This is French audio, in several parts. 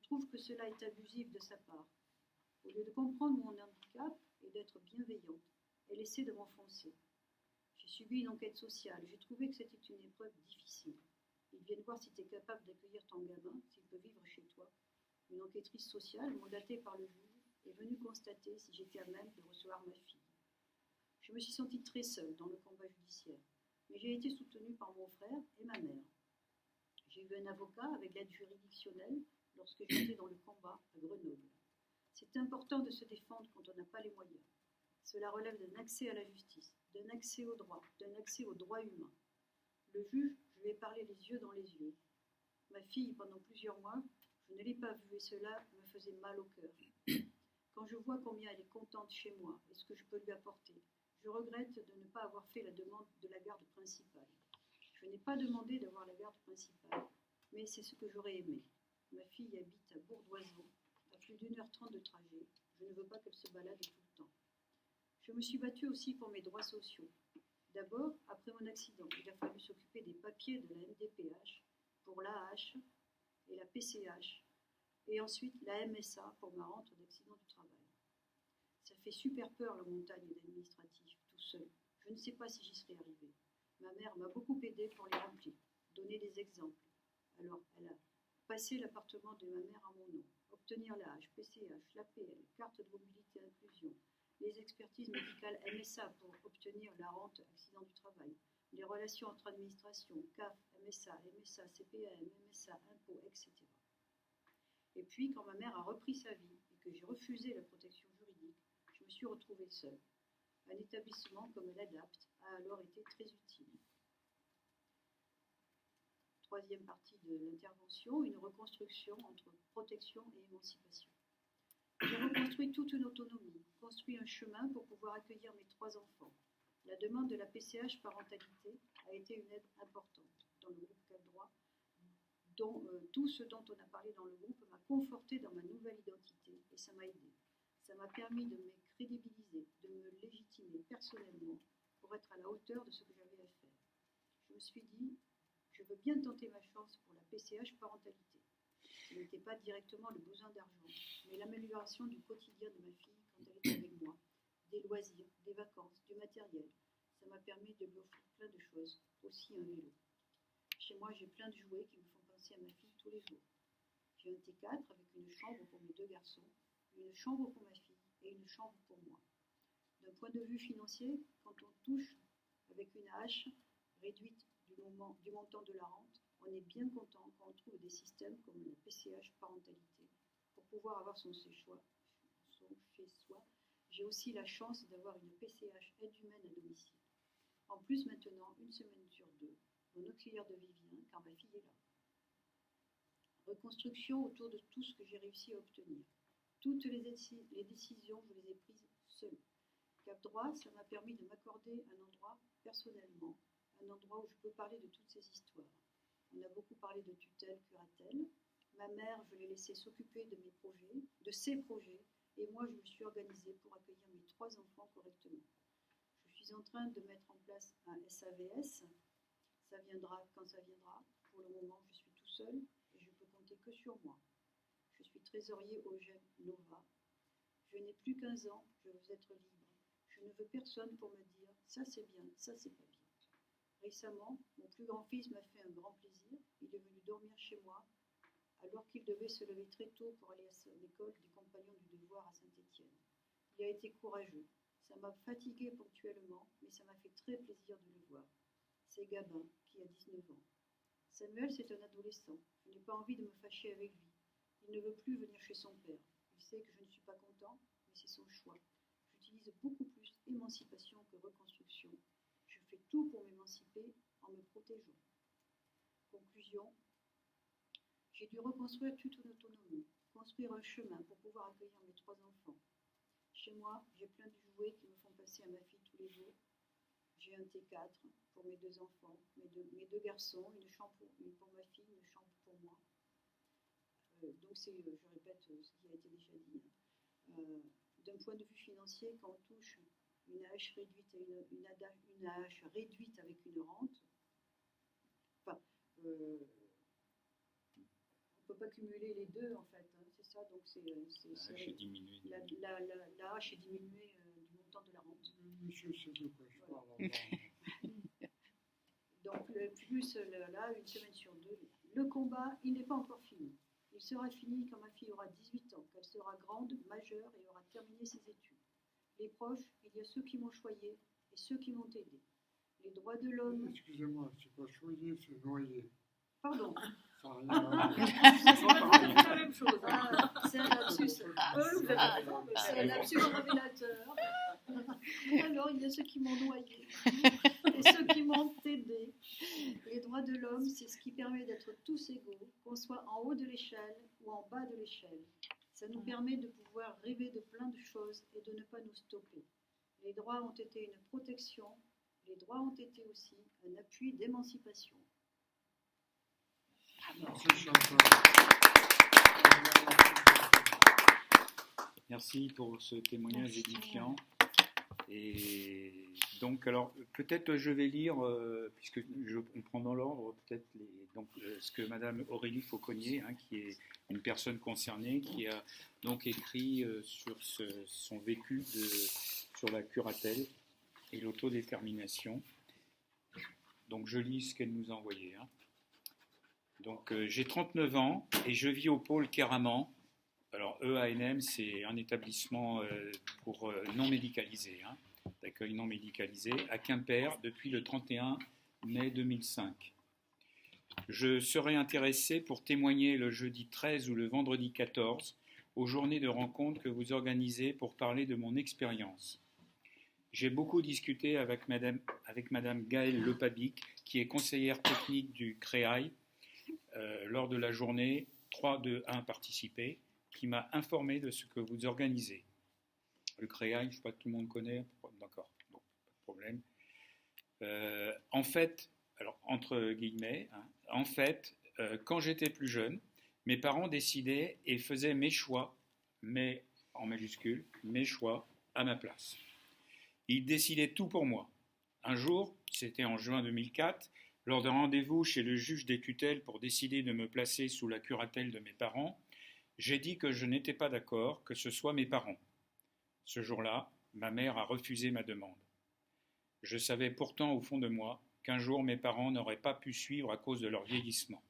trouve que cela est abusif de sa part. Au lieu de comprendre mon handicap et d'être bienveillante, elle essaie de m'enfoncer. J'ai subi une enquête sociale. J'ai trouvé que c'était une épreuve difficile. Ils viennent voir si tu es capable d'accueillir ton gamin, s'il peut vivre chez toi. Une enquêtrice sociale, mandatée par le juge, est venue constater si j'étais à même de recevoir ma fille. Je me suis sentie très seule dans le combat judiciaire, mais j'ai été soutenue par mon frère et ma mère. J'ai eu un avocat avec l'aide juridictionnelle lorsque j'étais dans le combat à Grenoble. C'est important de se défendre quand on n'a pas les moyens. Cela relève d'un accès à la justice, d'un accès au droit, d'un accès aux droits humains. Le juge, je lui ai parlé les yeux dans les yeux. Ma fille, pendant plusieurs mois, je ne l'ai pas vue et cela me faisait mal au cœur. Quand je vois combien elle est contente chez moi et ce que je peux lui apporter, je regrette de ne pas avoir fait la demande de la garde principale. Je n'ai pas demandé d'avoir la garde principale, mais c'est ce que j'aurais aimé. Ma fille habite à Bourdoiseau, à plus d'1h30 de trajet. Je ne veux pas qu'elle se balade tout le temps. Je me suis battue aussi pour mes droits sociaux. D'abord, après mon accident, il a fallu s'occuper des papiers de la MDPH pour l'AH et la PCH, et ensuite la MSA pour ma rente d'accident du travail. Ça fait super peur la montagne d'administratif, tout seul. Je ne sais pas si j'y serais arrivée. Ma mère m'a beaucoup aidée pour les remplir, donner des exemples. Alors, elle a passé l'appartement de ma mère à mon nom, obtenir l'AH, PCH, l'APL, carte de mobilité inclusion, les expertises médicales MSA pour obtenir la rente accident du travail, les relations entre administrations, CAF, MSA, MSA, CPAM, MSA, impôts, etc. Et puis, quand ma mère a repris sa vie et que j'ai refusé la protection juridique, je me suis retrouvée seule. Un établissement comme l'ADAPT a alors été très utile. Troisième partie de l'intervention, une reconstruction entre protection et émancipation. J'ai reconstruit toute une autonomie, construit un chemin pour pouvoir accueillir mes 3 enfants. La demande de la PCH parentalité a été une aide importante dans le groupe Cap Droit. Tout ce dont on a parlé dans le groupe m'a conforté dans ma nouvelle identité et ça m'a aidé. Ça m'a permis de me crédibiliser, de me légitimer personnellement pour être à la hauteur de ce que j'avais à faire. Je me suis dit, je veux bien tenter ma chance pour la PCH parentalité. Ce n'était pas directement le besoin d'argent, mais l'amélioration du quotidien de ma fille quand elle était avec moi, des loisirs, des vacances, du matériel. Ça m'a permis de lui offrir plein de choses, aussi un vélo. Chez moi, j'ai plein de jouets qui me font penser à ma fille tous les jours. J'ai un T4 avec une chambre pour mes 2 garçons, une chambre pour ma fille et une chambre pour moi. D'un point de vue financier, quand on touche avec une AH réduite du montant de la rente, on est bien content quand on trouve des systèmes comme la PCH parentalité pour pouvoir avoir son chez-soi. J'ai aussi la chance d'avoir une PCH aide humaine à domicile. En plus, maintenant, 1 semaine sur 2, mon auxiliaire de vie vient car ma fille est là. Reconstruction autour de tout ce que j'ai réussi à obtenir. Toutes les décisions, je les ai prises seule. Cap Droit, ça m'a permis de m'accorder un endroit personnellement, un endroit où je peux parler de toutes ces histoires. On a beaucoup parlé de tutelle, curatelle. Ma mère, je l'ai laissée s'occuper de mes projets, de ses projets, et moi, je me suis organisée pour accueillir mes 3 enfants correctement. Je suis en train de mettre en place un SAVS. Ça viendra quand ça viendra. Pour le moment, je suis tout seul et je peux compter que sur moi. Je suis trésorier au GEM Nova. Je n'ai plus 15 ans, je veux être libre. Je ne veux personne pour me dire ça c'est bien, ça c'est pas bien. Récemment, mon plus grand fils m'a fait un grand plaisir. Il est venu dormir chez moi alors qu'il devait se lever très tôt pour aller à l'école des compagnons du devoir à Saint-Étienne. Il a été courageux. Ça m'a fatigué ponctuellement, mais ça m'a fait très plaisir de le voir. C'est Gabin, qui a 19 ans. Samuel, c'est un adolescent. Je n'ai pas envie de me fâcher avec lui. Il ne veut plus venir chez son père. Il sait que je ne suis pas content, mais c'est son choix. J'utilise beaucoup plus émancipation que reconstruction. Je fais tout pour m'émanciper en me protégeant. Conclusion, j'ai dû reconstruire toute une autonomie, construire un chemin pour pouvoir accueillir mes 3 enfants. Chez moi, j'ai plein de jouets qui me font passer à ma fille tous les jours. J'ai un T4 pour mes 2 enfants, mes deux garçons, une chambre pour ma fille, une chambre pour moi. Donc je répète ce qui a été déjà dit. D'un point de vue financier, quand on touche une AH réduite et une AH réduite avec une rente, enfin, on peut pas cumuler les deux, en fait. Hein, c'est ça, donc J'ai diminué. la hache est diminuée du montant de la rente. Monsieur, c'est de quoi je parle. Donc, plus là, une semaine sur deux. Le combat, il n'est pas encore fini. Il sera fini quand ma fille aura 18 ans, qu'elle sera grande, majeure et aura terminé ses études. Les proches, il y a ceux qui m'ont choyé et ceux qui m'ont aidé. Les droits de l'homme. Excusez-moi, c'est pas choyer, c'est noyer. Pardon. Ça n'a rien à voir. C'est la même chose. C'est un lapsus. C'est un lapsus révélateur. Alors, il y a ceux qui m'ont noyé et ceux qui m'ont aidé. Les droits de l'homme, c'est ce qui permet d'être tous égaux, qu'on soit en haut de l'échelle ou en bas de l'échelle. Ça nous permet de pouvoir rêver de plein de choses et de ne pas nous stopper. Les droits ont été une protection, les droits ont été aussi un appui d'émancipation. Merci, Merci pour ce témoignage édifiant. Et donc, alors, peut-être je vais lire, puisque on prend dans l'ordre, peut-être ce que Madame Aurélie Fauconnier, hein, qui est une personne concernée, qui a donc écrit sur son vécu sur la curatelle et l'autodétermination. Donc, je lis ce qu'elle nous a envoyé. Hein. Donc, j'ai 39 ans et je vis au pôle Keraman. Alors, EANM, c'est un établissement pour non médicalisé, hein, d'accueil non médicalisé, à Quimper depuis le 31 mai 2005. Je serais intéressé pour témoigner le jeudi 13 ou le vendredi 14 aux journées de rencontres que vous organisez pour parler de mon expérience. J'ai beaucoup discuté avec Madame Gaëlle Lepabic, qui est conseillère technique du CREAI, lors de la journée 3-2-1 participée, qui m'a informé de ce que vous organisez. Le CREAI, je ne sais pas, tout le monde connaît, d'accord, bon, pas de problème. En fait, alors entre guillemets, hein, en fait, quand j'étais plus jeune, mes parents décidaient et faisaient mes choix, mais en majuscule, mes choix à ma place. Ils décidaient tout pour moi. Un jour, c'était en juin 2004, lors d'un rendez-vous chez le juge des tutelles pour décider de me placer sous la curatelle de mes parents, j'ai dit que je n'étais pas d'accord que ce soit mes parents. Ce jour-là, ma mère a refusé ma demande. Je savais pourtant au fond de moi qu'un jour mes parents n'auraient pas pu suivre à cause de leur vieillissement.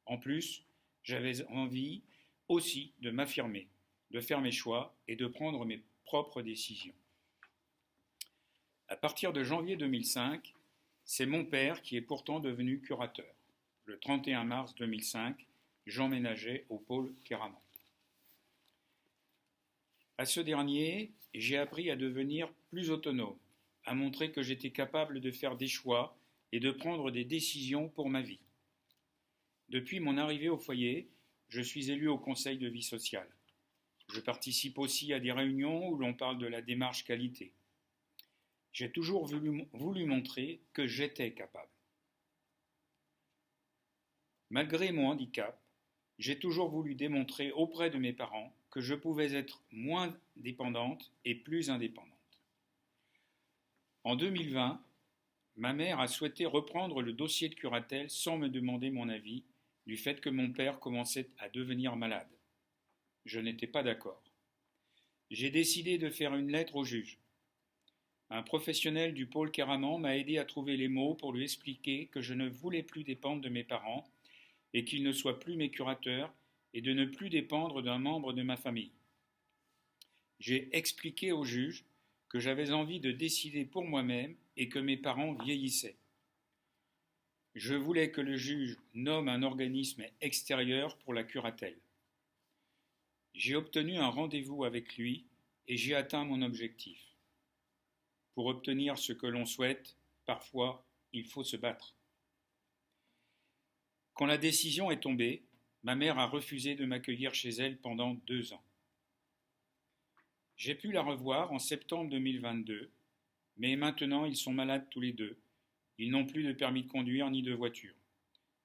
En plus, j'avais envie aussi de m'affirmer, de faire mes choix et de prendre mes propres décisions. À partir de janvier 2005, c'est mon père qui est pourtant devenu curateur. Le 31 mars 2005, j'emménageais au pôle Keraman. À ce dernier, j'ai appris à devenir plus autonome, à montrer que j'étais capable de faire des choix et de prendre des décisions pour ma vie. Depuis mon arrivée au foyer, je suis élu au conseil de vie sociale. Je participe aussi à des réunions où l'on parle de la démarche qualité. J'ai toujours voulu montrer que j'étais capable. Malgré mon handicap, j'ai toujours voulu démontrer auprès de mes parents que je pouvais être moins dépendante et plus indépendante. En 2020, ma mère a souhaité reprendre le dossier de curatelle sans me demander mon avis du fait que mon père commençait à devenir malade. Je n'étais pas d'accord. J'ai décidé de faire une lettre au juge. Un professionnel du pôle Keraman m'a aidé à trouver les mots pour lui expliquer que je ne voulais plus dépendre de mes parents et qu'ils ne soient plus mes curateurs et de ne plus dépendre d'un membre de ma famille. J'ai expliqué au juge que j'avais envie de décider pour moi-même et que mes parents vieillissaient. Je voulais que le juge nomme un organisme extérieur pour la curatelle. J'ai obtenu un rendez-vous avec lui et j'ai atteint mon objectif. Pour obtenir ce que l'on souhaite, parfois, il faut se battre. Quand la décision est tombée, ma mère a refusé de m'accueillir chez elle pendant 2 ans. J'ai pu la revoir en septembre 2022, mais maintenant ils sont malades tous les deux. Ils n'ont plus de permis de conduire ni de voiture.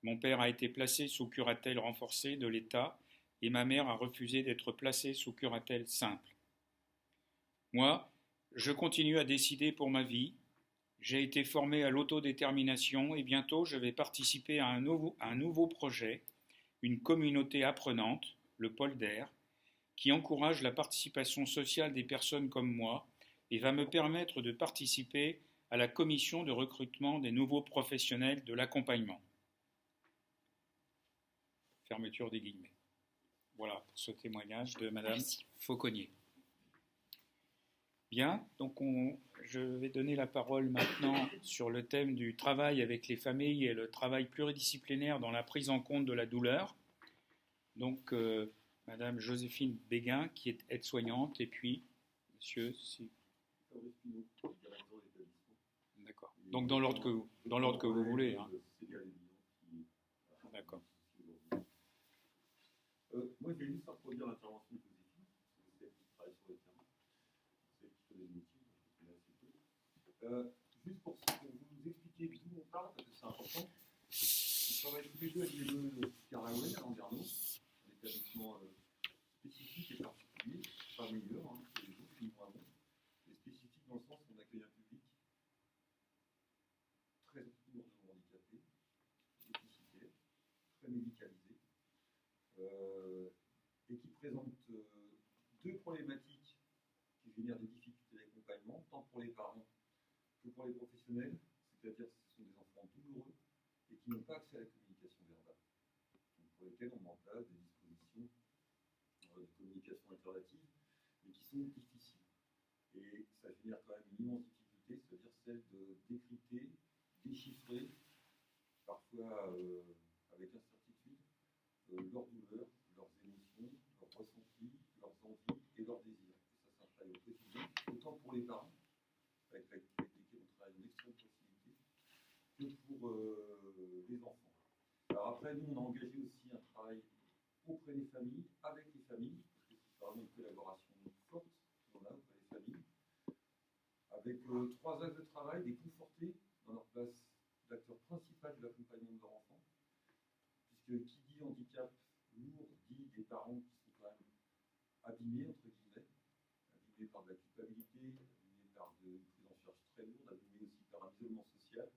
Mon père a été placé sous curatelle renforcée de l'État et ma mère a refusé d'être placée sous curatelle simple. Moi, je continue à décider pour ma vie. J'ai été formé à l'autodétermination et bientôt je vais participer à un nouveau projet, une communauté apprenante, le Polder, qui encourage la participation sociale des personnes comme moi et va me permettre de participer à la commission de recrutement des nouveaux professionnels de l'accompagnement. Fermeture des guillemets. Voilà pour ce témoignage de Madame Fauconnier. Bien, donc je vais donner la parole maintenant sur le thème du travail avec les familles et le travail pluridisciplinaire dans la prise en compte de la douleur. Donc, Madame Joséphine Béguin, qui est aide-soignante, et puis Monsieur... D'accord. Donc, dans l'ordre que vous voulez. Hein. D'accord. Moi, je vais juste reproduire l'intervention de Joséphine, c'est celle qui travaille sur le terrain, celle qui connaît le métier, donc je connais assez peu. Juste pour vous expliquer d'où on parle, parce que c'est important. On travaille tous les deux à l'IME Caraway, à Landerneau, un établissement spécifique et particulier, pas meilleur, hein, que les autres, ni moins bon, mais spécifique dans le sens qu'on accueille un public très lourdement handicapé, déficitaire, très médicalisé. Et qui présente deux problématiques qui génèrent des difficultés d'accompagnement, tant pour les parents que pour les professionnels, c'est-à-dire que ce sont des enfants douloureux et qui n'ont pas accès à la communication verbale, donc pour lesquels on met en place des dispositions de communication alternative, mais qui sont difficiles. Et ça génère quand même une immense difficulté, c'est-à-dire celle de décrypter, déchiffrer, parfois avec incertitude, leurs douleurs, leurs émotions, leurs ressentis, leurs envies et leurs désirs. Et ça, c'est un travail au quotidien, autant pour les parents, avec lesquels on travaille une extrême proximité, que pour les enfants. Alors après, nous, on a engagé aussi un travail auprès des familles, avec les familles, parce que c'est vraiment une collaboration forte qu'on a auprès des familles, avec trois axes de travail, les conforter dans leur place d'acteur principal de l'accompagnement de leur enfant, puisque qui dit handicap lourd dit des parents qui sont quand même abîmés, entre guillemets, abîmés par de la culpabilité, abîmés par une prise en charge très lourde, abîmés aussi par un isolement social,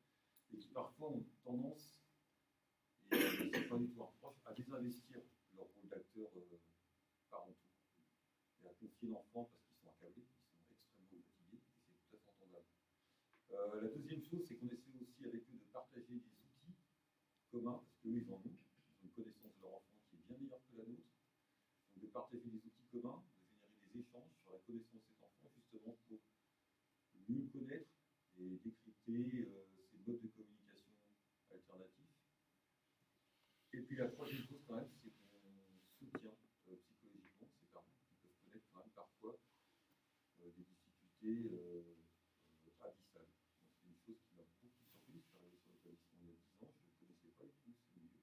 et qui parfois ont tendance, et c'est pas du tout un reproche, à désinvestir leur rôle d'acteur parentaux, et à confier l'enfant parce qu'ils sont accablés, ils sont extrêmement fatigués, et c'est tout à fait entendable. La deuxième chose, c'est qu'on essaie aussi avec eux de partager des outils communs, parce qu'eux, ils en ont une connaissance de leur enfant qui est bien meilleure que la nôtre, donc de partager des outils communs, de générer des échanges sur la connaissance de cet enfant, justement pour mieux connaître et décrypter ces modes de communication alternatifs. Et puis la troisième chose quand même, c'est qu'on soutient psychologiquement ces parents qui peuvent connaître quand même parfois des difficultés abyssales. Donc, c'est une chose qui m'a beaucoup surpris, je suis arrivé sur l'établissement il y a 10 ans, je ne connaissais pas du tout ce milieu.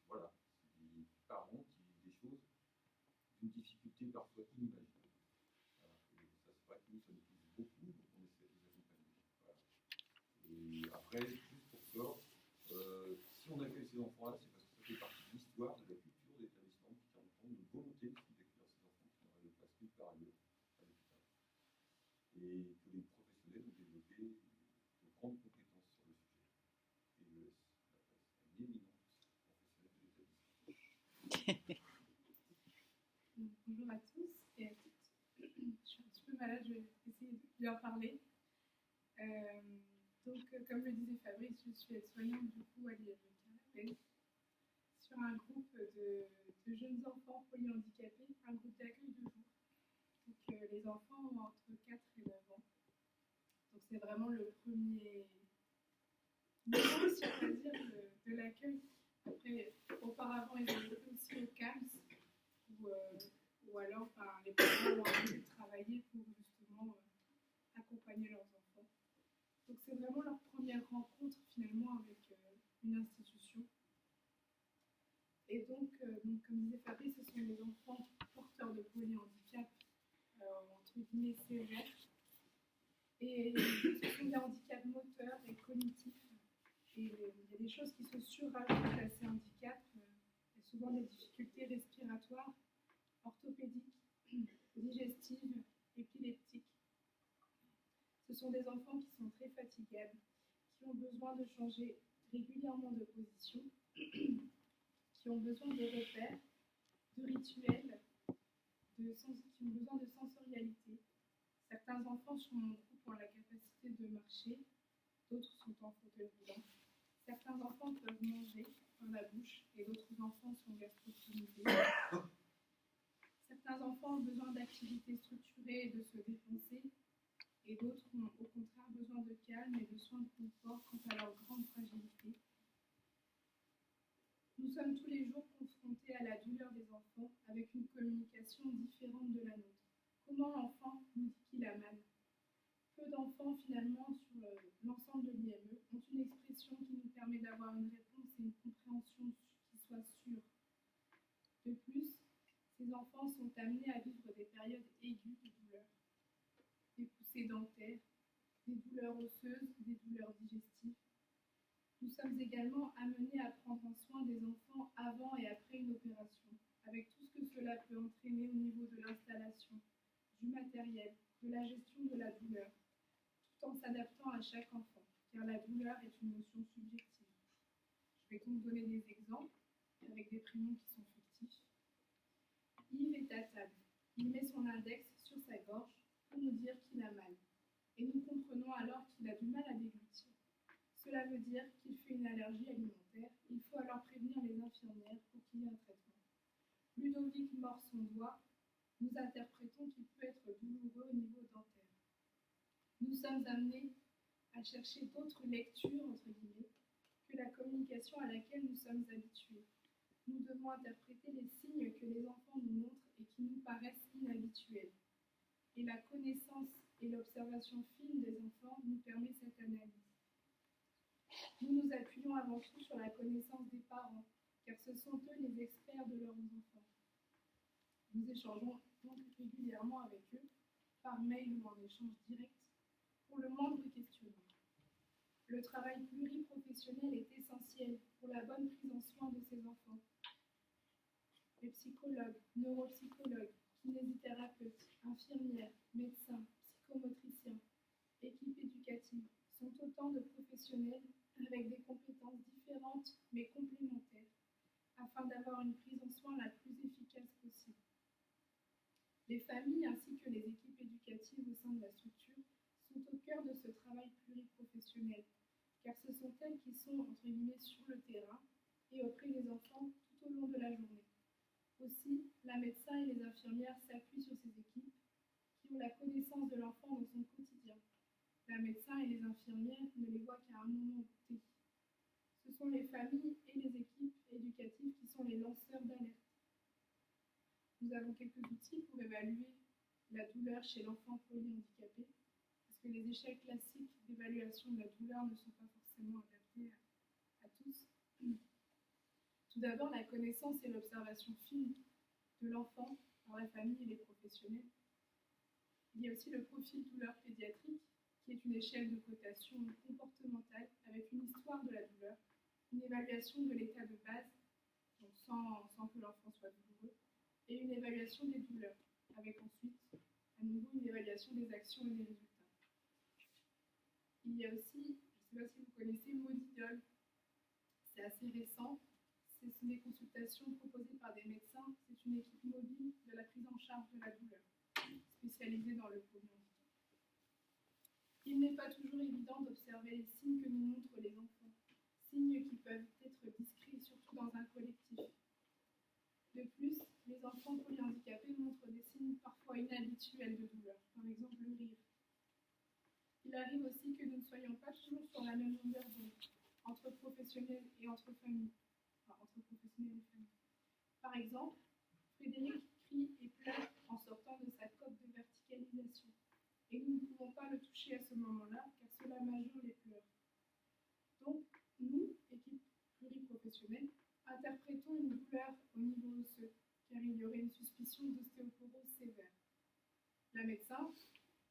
Voilà, c'est des parents qui vivent des choses d'une difficulté parfois inimaginable. Voilà. Et ça, c'est vrai que nous, ça nous touche beaucoup, donc on essaie de les accompagner. Voilà. Et après, juste pour clore, si on accueille ces enfants-là, c'est parce que ça fait partie de l'histoire, de la culture de l'établissement, qui en prend une volonté aussi d'accueillir ces enfants qui n'auraient le place nulle part ailleurs à l'hôpital. Et que les professionnels ont développé de grandes compétences sur le sujet. Et l'ES, la place, une éminente professionnelle de l'établissement. Bonjour à tous et à toutes. Je suis un petit peu malade, je vais essayer de bien parler. Donc, comme le disait Fabrice, je suis aide-soignante du coup à l'IME Caraway sur un groupe de jeunes enfants polyhandicapés, un groupe d'accueil de jour. Donc, les enfants ont entre 4 et 9 ans. Donc, c'est vraiment le premier niveau, si on va dire, de l'accueil. Après, auparavant, ils étaient aussi au CAMS, ou alors les parents ont envie de travailler pour justement accompagner leurs enfants. Donc c'est vraiment leur première rencontre finalement avec une institution. Et donc comme disait Fabrice, ce sont des enfants porteurs de polyhandicap, entre guillemets sévères. Et ce sont des handicaps moteurs et cognitifs. Et il y a des choses qui se surrajoutent à ces handicaps. Il y a souvent des difficultés respiratoires, orthopédiques, digestives, épileptiques. Ce sont des enfants qui sont très fatigables, qui ont besoin de changer régulièrement de position, qui ont besoin de repères, de rituels, qui ont besoin de sensorialité. Certains enfants sur mon groupe ont la capacité de marcher, d'autres sont en fauteuil roulant. Certains enfants peuvent manger par la bouche et d'autres enfants sont gastrostomisés. Certains enfants ont besoin d'activités structurées et de se défoncer, et d'autres ont au contraire besoin de calme et de soins de confort quant à leur grande fragilité. Nous sommes tous les jours confrontés à la douleur des enfants avec une communication différente de la nôtre. Comment l'enfant nous dit qu'il a mal? Peu d'enfants, finalement, sur l'ensemble de l'IME, ont une expression qui nous permet d'avoir une réponse et une compréhension qui soit sûre. De plus, ces enfants sont amenés à vivre des périodes aiguës de douleur, des poussées dentaires, des douleurs osseuses, des douleurs digestives. Nous sommes également amenés à prendre soin des enfants avant et après une opération, avec tout ce que cela peut entraîner au niveau de l'installation, du matériel, de la gestion de la douleur, tout en s'adaptant à chaque enfant, car la douleur est une notion subjective. Je vais donc donner des exemples, avec des prénoms qui sont fictifs. Yves est à table. Il met son index sur sa gorge pour nous dire qu'il a mal. Et nous comprenons alors qu'il a du mal à déglutir. Cela veut dire qu'il fait une allergie alimentaire. Il faut alors prévenir les infirmières pour qu'il y ait un traitement. Ludovic mord son doigt. Nous interprétons qu'il peut être douloureux au niveau dentaire. Nous sommes amenés à chercher d'autres lectures, entre guillemets, que la communication à laquelle nous sommes habitués. Nous devons interpréter les signes que les enfants nous montrent et qui nous paraissent inhabituels. Et la connaissance et l'observation fine des enfants nous permet cette analyse. Nous nous appuyons avant tout sur la connaissance des parents, car ce sont eux les experts de leurs enfants. Nous échangeons donc régulièrement avec eux, par mail ou en échange direct, pour le moindre questionnement. Le travail pluriprofessionnel est essentiel pour la bonne prise en soin de ces enfants. Les psychologues, neuropsychologues, kinésithérapeutes, infirmières, médecins, psychomotriciens, équipes éducatives sont autant de professionnels avec des compétences différentes mais complémentaires afin d'avoir une prise en soin la plus efficace possible. Les familles ainsi que les équipes éducatives au sein de la structure sont au cœur de ce travail pluriprofessionnel car ce sont elles qui sont entre guillemets sur le terrain et auprès des enfants tout au long de la journée. Aussi, la médecin et les infirmières s'appuient sur ces équipes qui ont la connaissance de l'enfant dans son quotidien. La médecin et les infirmières ne les voient qu'à un moment T. Ce sont les familles et les équipes éducatives qui sont les lanceurs d'alerte. Nous avons quelques outils pour évaluer la douleur chez l'enfant polyhandicapé, parce que les échelles classiques d'évaluation de la douleur ne sont pas forcément adaptés à tous. Tout d'abord, la connaissance et l'observation fine de l'enfant par la famille et les professionnels. Il y a aussi le profil douleur pédiatrique, qui est une échelle de cotation comportementale avec une histoire de la douleur, une évaluation de l'état de base, donc sans que l'enfant soit douloureux, et une évaluation des douleurs, avec ensuite, à nouveau, une évaluation des actions et des résultats. Il y a aussi, je ne sais pas si vous connaissez, Modidol. C'est assez récent. Ce sont des consultations proposées par des médecins. C'est une équipe mobile de la prise en charge de la douleur, spécialisée dans le polyhandicap. Il n'est pas toujours évident d'observer les signes que nous montrent les enfants, signes qui peuvent être discrets, surtout dans un collectif. De plus, les enfants polyhandicapés montrent des signes parfois inhabituels de douleur, par exemple le rire. Il arrive aussi que nous ne soyons pas toujours sur la même longueur d'onde, entre professionnels et entre familles. Entre professionnels et familles. Par exemple, Frédéric crie et pleure en sortant de sa coque de verticalisation. Et nous ne pouvons pas le toucher à ce moment-là, car cela majeure les pleurs. Donc, nous, équipe pluriprofessionnelle, interprétons une douleur au niveau osseux, car il y aurait une suspicion d'ostéoporose sévère. La médecin,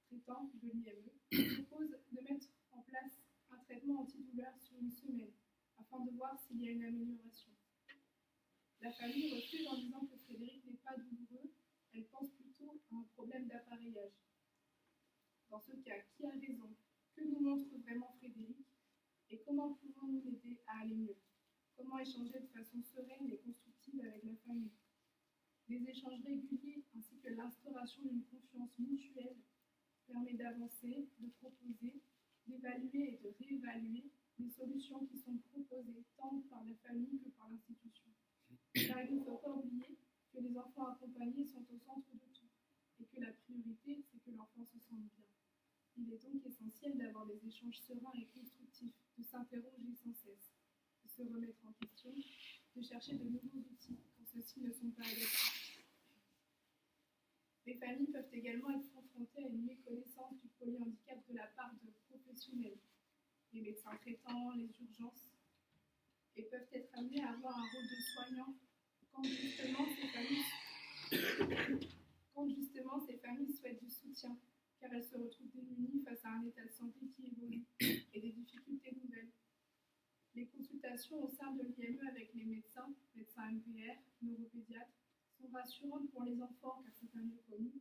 traitant de l'IME, propose de mettre en place un traitement antidouleur sur une semaine, afin de voir s'il y a une amélioration. La famille refuse en disant que Frédéric n'est pas douloureux, elle pense plutôt à un problème d'appareillage. Dans ce cas, qui a raison? Que nous montre vraiment Frédéric? Et comment pouvons-nous l'aider à aller mieux? Comment échanger de façon sereine et constructive avec la famille? Des échanges réguliers ainsi que l'instauration d'une confiance mutuelle permet d'avancer, de proposer, d'évaluer et de réévaluer les solutions qui sont proposées tant par la famille que par l'institution. Car il ne faut pas oublier que les enfants accompagnés sont au centre de tout et que la priorité, c'est que l'enfant se sente bien. Il est donc essentiel d'avoir des échanges sereins et constructifs, de s'interroger sans cesse, de se remettre en question, de chercher de nouveaux outils quand ceux-ci ne sont pas adaptés. Les familles peuvent également être confrontées à une méconnaissance du polyhandicap de la part de professionnels, les médecins traitants, les urgences, et peuvent être amenés à avoir un rôle de soignant quand justement ces familles souhaitent du soutien, car elles se retrouvent démunies face à un état de santé qui évolue et des difficultés nouvelles. Les consultations au sein de l'IME avec les médecins MPR, neuropédiatres, sont rassurantes pour les enfants car c'est un lieu connu,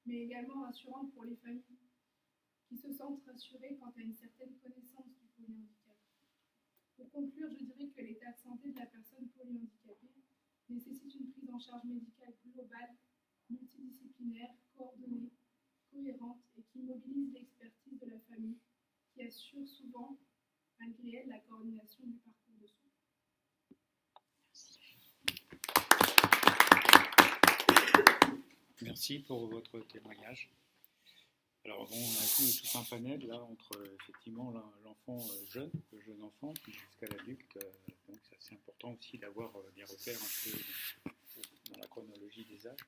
mais également rassurantes pour les familles qui se sentent rassurées quant à une certaine connaissance du polyhandicap. Pour conclure, je dirais que l'état de santé de la personne polyhandicapée nécessite une prise en charge médicale globale, multidisciplinaire, coordonnée, cohérente et qui mobilise l'expertise de la famille, qui assure souvent, malgré elle, la coordination du parcours de soins. Merci pour votre témoignage. Alors bon, on a vu tout un panel là entre effectivement l'enfant jeune, le jeune enfant, puis jusqu'à l'adulte. Donc c'est assez important aussi d'avoir des repères un peu dans la chronologie des âges.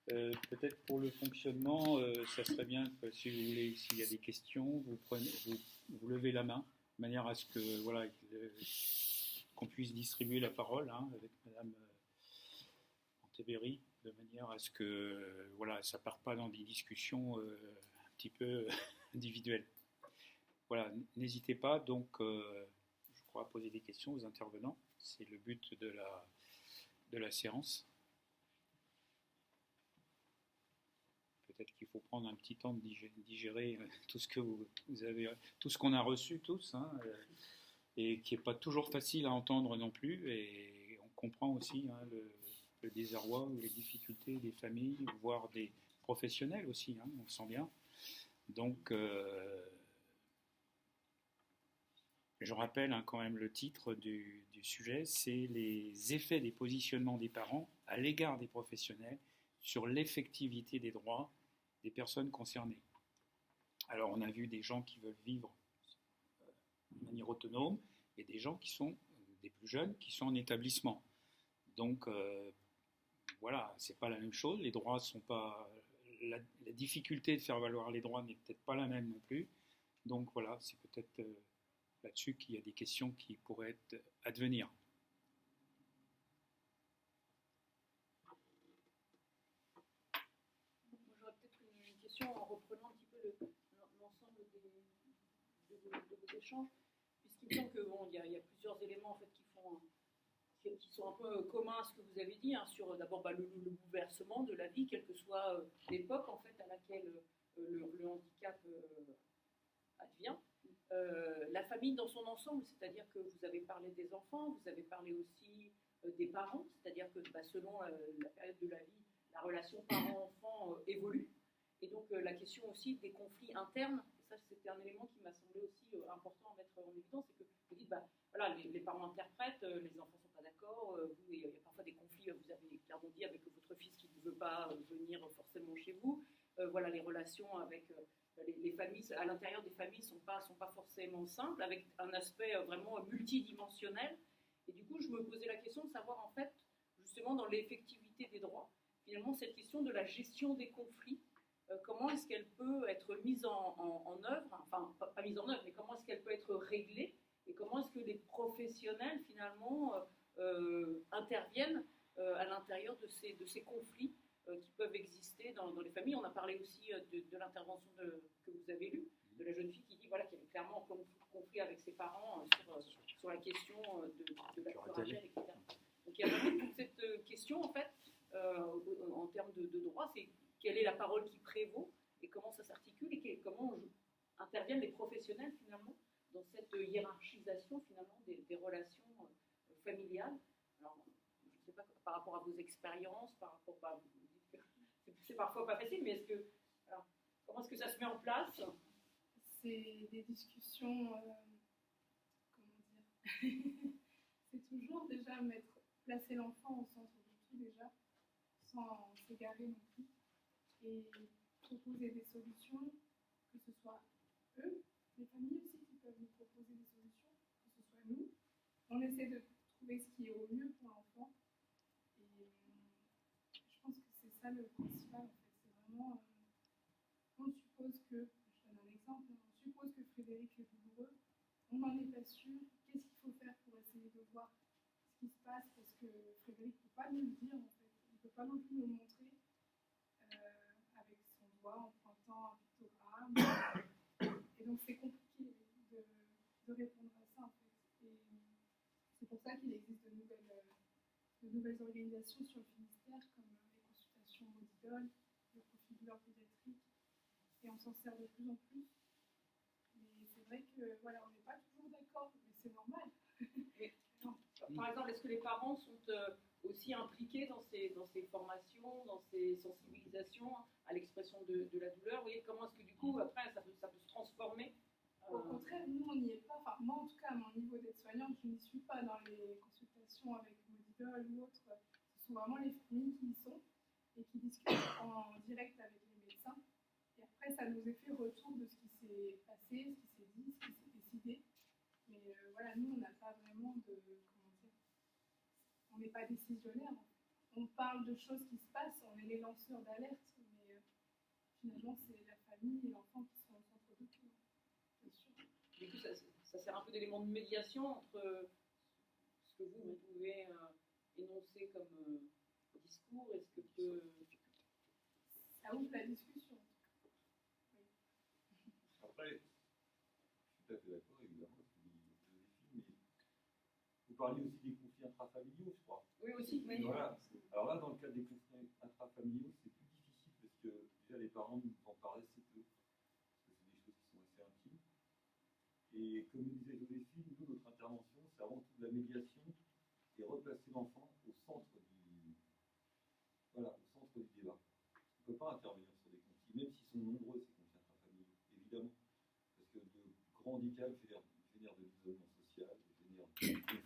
Peut-être pour le fonctionnement, ça serait bien que si vous voulez, s'il y a des questions, vous levez la main, de manière à ce que voilà qu'on puisse distribuer la parole avec Madame Anteberi, de manière à ce que voilà, ça ne parte pas dans des discussions un petit peu individuelles. Voilà, n'hésitez pas donc, je crois, à poser des questions aux intervenants. C'est le but de la séance. Peut-être qu'il faut prendre un petit temps de digérer tout ce que vous avez, tout ce qu'on a reçu tous, et qui n'est pas toujours facile à entendre non plus. Et on comprend aussi le désarroi ou les difficultés des familles, voire des professionnels aussi, on le sent bien. Donc, je rappelle quand même le titre du sujet, c'est les effets des positionnements des parents à l'égard des professionnels sur l'effectivité des droits des personnes concernées. Alors, on a vu des gens qui veulent vivre de manière autonome et des gens qui sont des plus jeunes qui sont en établissement. Donc, voilà, c'est pas la même chose. Les droits sont pas. La difficulté de faire valoir les droits n'est peut-être pas la même non plus. Donc, voilà, c'est peut-être là-dessus qu'il y a des questions qui pourraient être advenir. En reprenant un petit peu l'ensemble de vos échanges, puisqu'il me semble que bon, il y a plusieurs éléments en fait qui sont un peu communs à ce que vous avez dit, sur d'abord le bouleversement de la vie, quelle que soit l'époque en fait à laquelle le handicap advient, la famille dans son ensemble, c'est-à-dire que vous avez parlé des enfants, vous avez parlé aussi des parents, c'est-à-dire que selon la période de la vie, la relation parent-enfant évolue. Et donc la question aussi des conflits internes, et ça c'était un élément qui m'a semblé aussi important à mettre en évidence, c'est que vous dites, voilà, les parents interprètent, les enfants ne sont pas d'accord, il y a parfois des conflits, vous avez clairement dit, avec votre fils qui ne veut pas venir forcément chez vous, voilà, les relations avec les familles, à l'intérieur des familles ne sont pas forcément simples, avec un aspect vraiment multidimensionnel, et du coup je me posais la question de savoir en fait, justement dans l'effectivité des droits, finalement cette question de la gestion des conflits, comment est-ce qu'elle peut être mise en œuvre, enfin pas mise en œuvre, mais comment est-ce qu'elle peut être réglée et comment est-ce que les professionnels finalement interviennent à l'intérieur de ces conflits qui peuvent exister dans les familles. On a parlé aussi de l'intervention que vous avez lue, de la jeune fille qui dit voilà, qu'elle est clairement en conflit avec ses parents sur la question de la curatelle, etc. Donc il y a vraiment toute cette question en fait, en termes de droit, c'est quelle est la parole qui prévaut et comment ça s'articule et comment interviennent les professionnels finalement dans cette hiérarchisation finalement des relations familiales. Alors, je ne sais pas par rapport à vos expériences, par rapport à, vous dites que c'est parfois pas facile, mais alors, comment est-ce que ça se met en place? C'est des discussions, comment dire, c'est toujours déjà placer l'enfant au centre de tout déjà, sans s'égarer non plus, et proposer des solutions, que ce soit eux, les familles aussi qui peuvent nous proposer des solutions, que ce soit nous. On essaie de trouver ce qui est au mieux pour l'enfant, et je pense que c'est ça le principal en fait, c'est vraiment, on suppose que, je donne un exemple, on suppose que Frédéric est douloureux, on n'en est pas sûr, qu'est-ce qu'il faut faire pour essayer de voir ce qui se passe, parce que Frédéric ne peut pas nous le dire en fait, il ne peut pas non plus nous le montrer avec son doigt en pointant un pictogramme, et donc c'est compliqué de répondre à ça en fait, et c'est pour ça qu'il existe de nouvelles organisations sur le Finistère, comme les consultations Modidol, le profil douleur pédiatrique, et on s'en sert de plus en plus. Mais c'est vrai que voilà, on n'est pas toujours d'accord, mais c'est normal. Par exemple, est-ce que les parents sont aussi impliqués dans ces formations, dans ces sensibilisations à l'expression de la douleur? Vous voyez, comment est-ce que du coup, après, ça peut se transformer? Au contraire, nous, on n'y est pas. Enfin, moi, en tout cas, à mon niveau d'aide-soignante, je n'y suis pas dans les consultations avec Modidol ou autres. Ce sont vraiment les familles qui y sont et qui discutent en direct avec les médecins. Et après, ça nous est fait retour de ce qui s'est passé, ce qui s'est dit, ce qui s'est décidé. Mais voilà, nous, on n'a pas vraiment de... Comment dire, on n'est pas décisionnaire. On parle de choses qui se passent, on est les lanceurs d'alerte, mais finalement, c'est la famille et l'enfant qui sont au centre de tout. Bien sûr. Du coup, ça sert un peu d'élément de médiation entre ce que vous pouvez énoncer comme discours et ce que peut... Ça ouvre la discussion. Oui. Après, je suis tout à fait d'accord, évidemment, avec ce que vous dites, mais vous parliez aussi des conflits intrafamiliaux, je crois. Oui, aussi. Mais voilà. Alors là, dans le cadre des conflits intrafamiliaux, c'est plus difficile parce que déjà les parents nous en parlent assez peu, parce que c'est des choses qui sont assez intimes. Et comme le disait Joséphine, nous, notre intervention, c'est avant tout de la médiation et replacer l'enfant au centre du, voilà, au centre du débat. On ne peut pas intervenir sur des conflits, même s'ils sont nombreux, ces conflits intrafamiliaux, évidemment. Parce que de grands handicaps génèrent de l'isolement social, génèrent des conflits,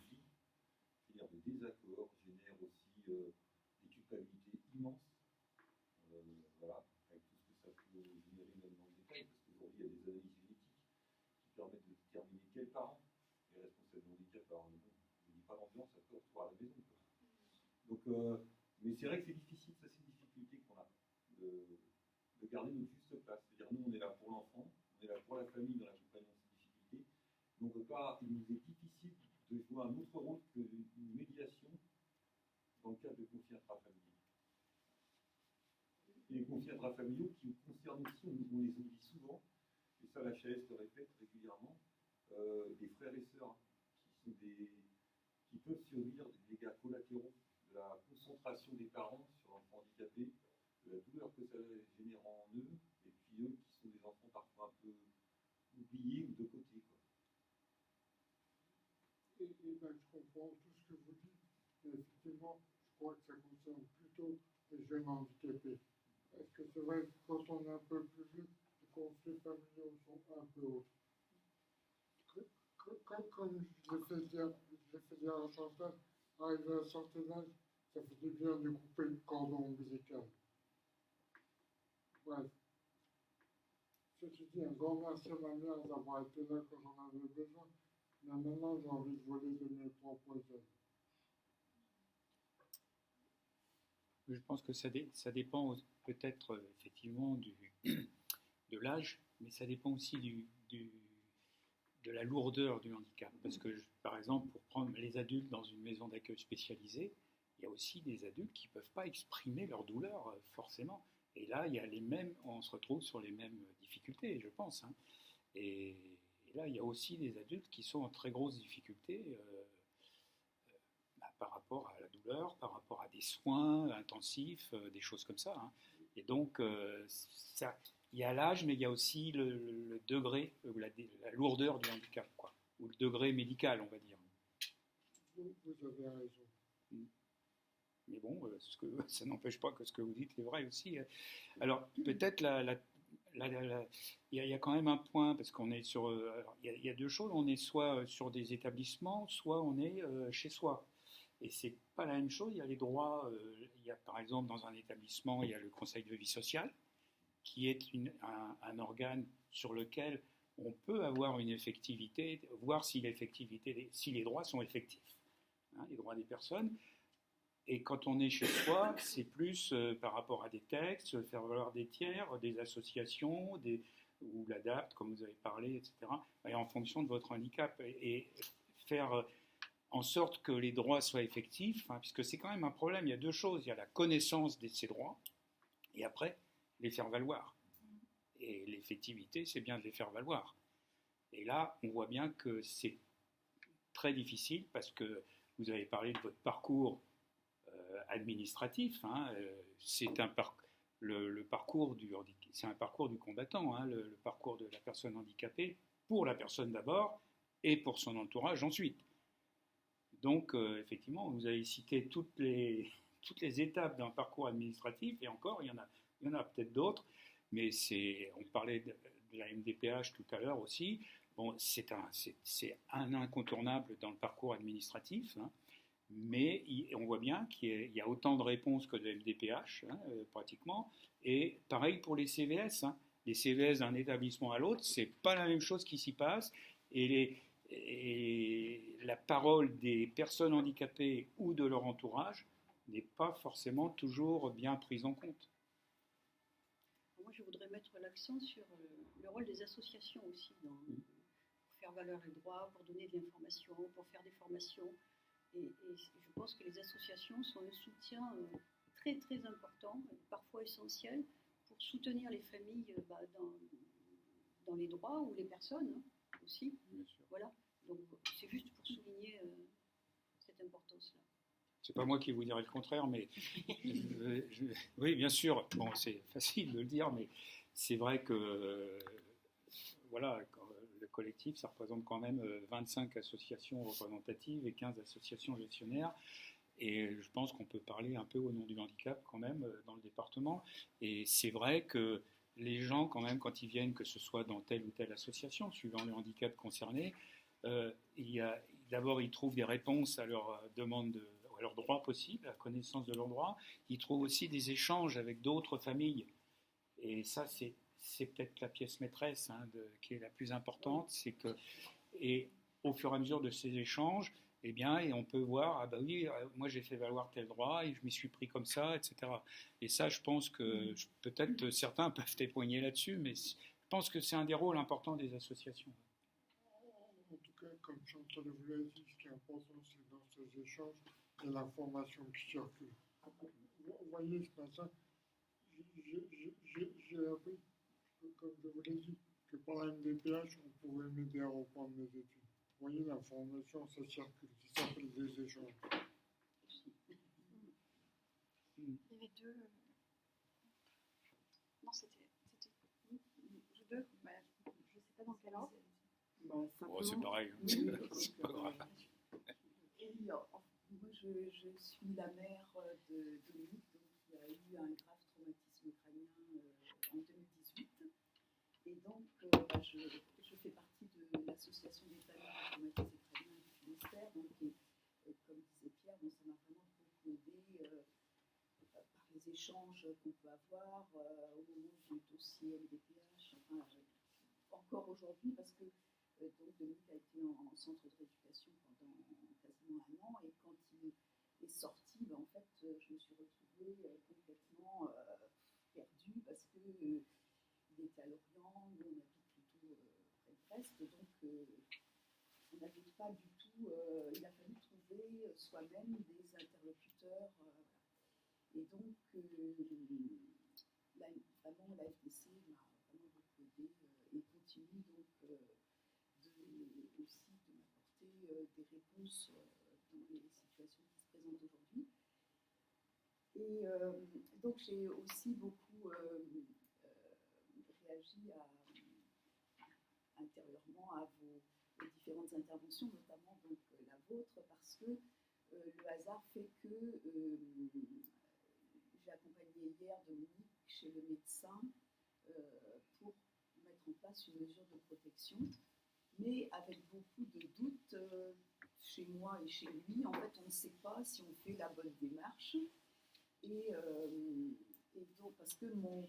génèrent des désaccords, génèrent aussi des culpabilités immenses. Voilà, avec tout ce que ça peut générer même dans le détail, parce qu'aujourd'hui, il y a des analyses génétiques qui permettent de déterminer quel parent est responsable de handicap. Alors, bon, je ne dis pas l'ambiance, ça peut retour à la maison. Quoi. Donc, mais c'est vrai que c'est difficile, ça c'est une difficulté qu'on a, de garder notre juste place. C'est-à-dire, nous, on est là pour l'enfant, on est là pour la famille dans l'accompagnement de ces difficultés. Mais on peut pas, il nous est difficile de jouer un autre rôle qu'une médiation dans le cadre de conflits intrafamiliaux. Et les conflits intrafamiliaux qui concernent aussi, on les oublie souvent, et ça la HAS le répète régulièrement, des frères et sœurs qui peuvent survivre des dégâts collatéraux de la concentration des parents sur l'enfant handicapé, de la douleur que ça génère en eux, et puis eux qui sont des enfants parfois un peu oubliés ou de côté. Quoi. Et ben, je comprends tout ce que vous dites, mais effectivement, je crois que ça concerne plutôt les jeunes handicapés. Parce que c'est vrai que quand on est un peu plus vieux, les conflits familiaux sont un peu autres. Comme je l'ai fait dire à Chantal, arrivé à un certain âge, ça fait du bien de couper le cordon ombilical. Bref. Ceci dit, un grand merci à ma mère d'avoir été là quand j'en avais besoin. Mais maintenant, j'ai envie de voler de mes propres ailes. Je pense que ça dépend peut-être effectivement de l'âge, mais ça dépend aussi de la lourdeur du handicap. Parce que, par exemple, pour prendre les adultes dans une maison d'accueil spécialisée, il y a aussi des adultes qui ne peuvent pas exprimer leur douleur, forcément. Et là, il y a on se retrouve sur les mêmes difficultés, je pense. Hein. Et là, il y a aussi des adultes qui sont en très grosses difficultés par rapport à la douleur, par rapport à des soins intensifs, des choses comme ça. Hein. Et donc, il y a l'âge, mais il y a aussi le degré, la lourdeur du handicap, quoi, ou le degré médical, on va dire. Vous avez raison. Mais bon, ça n'empêche pas que ce que vous dites est vrai aussi. Alors, peut-être il y a quand même un point, parce qu'on est sur. Alors, il y a deux choses. On est soit sur des établissements, soit on est chez soi. Et c'est pas la même chose. Il y a les droits. Il y a, par exemple, dans un établissement, il y a le Conseil de vie sociale, qui est un organe sur lequel on peut avoir une effectivité, voir si les droits sont effectifs, hein, les droits des personnes. Et quand on est chez soi, c'est plus par rapport à des textes, faire valoir des tiers, des associations, ou l'ADAPT, comme vous avez parlé, etc. Et en fonction de votre handicap. Et faire en sorte que les droits soient effectifs, hein, puisque c'est quand même un problème. Il y a deux choses. Il y a la connaissance de ces droits, et après, les faire valoir. Et l'effectivité, c'est bien de les faire valoir. Et là, on voit bien que c'est très difficile, parce que vous avez parlé de votre parcours administratif, hein, c'est le parcours c'est un parcours du combattant, hein, le parcours de la personne handicapée, pour la personne d'abord, et pour son entourage ensuite. Donc, effectivement, vous avez cité toutes les étapes d'un parcours administratif, et encore, il y en a peut-être d'autres, mais on parlait de la MDPH tout à l'heure aussi. Bon, c'est un incontournable dans le parcours administratif, hein, mais on voit bien qu'il y a autant de réponses que de MDPH, hein, pratiquement, et pareil pour les CVS. Hein. Les CVS d'un établissement à l'autre, c'est pas la même chose qui s'y passe, et la parole des personnes handicapées ou de leur entourage n'est pas forcément toujours bien prise en compte. Moi, je voudrais mettre l'accent sur le rôle des associations aussi, pour faire valoir les droits, pour donner de l'information, pour faire des formations. Et je pense que les associations sont un soutien très très important, parfois essentiel, pour soutenir les familles dans les droits, ou les personnes aussi. Bien sûr. Voilà. Donc c'est juste pour souligner cette importance-là. C'est pas moi qui vous dirai le contraire, mais oui, bien sûr. Bon, c'est facile de le dire, mais c'est vrai que voilà, le collectif, ça représente quand même 25 associations représentatives et 15 associations gestionnaires. Et je pense qu'on peut parler un peu au nom du handicap quand même dans le département. Et c'est vrai que les gens, quand même, quand ils viennent, que ce soit dans telle ou telle association, suivant le handicap concerné, d'abord, ils trouvent des réponses à leurs demandes, à leurs droits possibles, à la connaissance de leurs droits. Ils trouvent aussi des échanges avec d'autres familles. Et ça, c'est peut-être la pièce maîtresse, hein, qui est la plus importante. C'est que, et au fur et à mesure de ces échanges, eh bien, et on peut voir, ah bah oui, moi j'ai fait valoir tel droit et je m'y suis pris comme ça, etc. Et ça, je pense que peut-être certains peuvent témoigner là-dessus, mais je pense que c'est un des rôles importants des associations. En tout cas, comme Chantal vous l'a dit, ce qui est important, c'est dans ces échanges, il y a l'information qui circule. Vous voyez, ce matin, j'ai appris, comme je vous l'ai dit, que par la MDPH, on pouvait m'aider à reprendre mes études. Vous voyez, l'information, ça circule, ça s'appelle des échanges. Il y avait deux. Non, c'était vous deux, je ne sais pas dans quel ordre. C'est pareil. C'est pas grave. Moi, je suis la mère de Dominique, qui a eu un grave traumatisme crânien en 2018. Et donc, je fais partie de l'association des familles traumatisées crâniens du Finistère. Donc, comme disait Pierre, ça m'a vraiment beaucoup aidé par les échanges qu'on peut avoir au moment du dossier MDPH. Enfin, encore aujourd'hui, parce que donc Dominique a été en centre de rééducation pendant quasiment 1 an, et quand il est sorti, en fait, je me suis retrouvée complètement perdue, parce que il était à Lorient, nous on habite plutôt près de Brest, donc on n'avait pas du tout, il a fallu trouver soi-même des interlocuteurs, et donc vraiment la FDC m'a vraiment beaucoup aidée, et continue donc aussi de m'apporter des réponses dans les situations qui se présentent aujourd'hui. Et donc j'ai aussi beaucoup réagi intérieurement à vos différentes interventions, notamment donc, la vôtre, parce que le hasard fait que j'ai accompagné hier Dominique chez le médecin pour mettre en place une mesure de protection, mais avec beaucoup de doutes chez moi et chez lui. En fait, on ne sait pas si on fait la bonne démarche. Et donc, parce que mon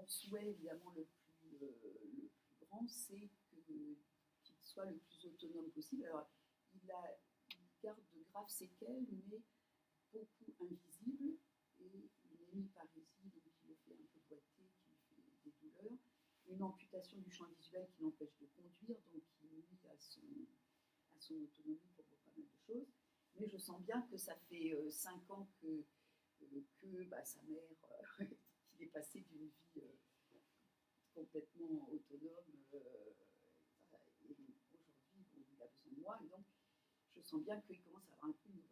souhait, évidemment, le plus grand, c'est qu'il soit le plus autonome possible. Alors, il garde de graves séquelles, mais beaucoup invisibles, et une hémiparésie, donc qui le fait un peu boiter, qui lui fait des douleurs, une amputation du champ visuel qui l'empêche de conduire, donc qui nuit à son autonomie pour pas mal de choses. Mais je sens bien que ça fait 5 ans que sa mère, qu'il est passé d'une vie complètement autonome, et aujourd'hui, il a besoin de moi, et donc je sens bien qu'il commence à avoir un peu une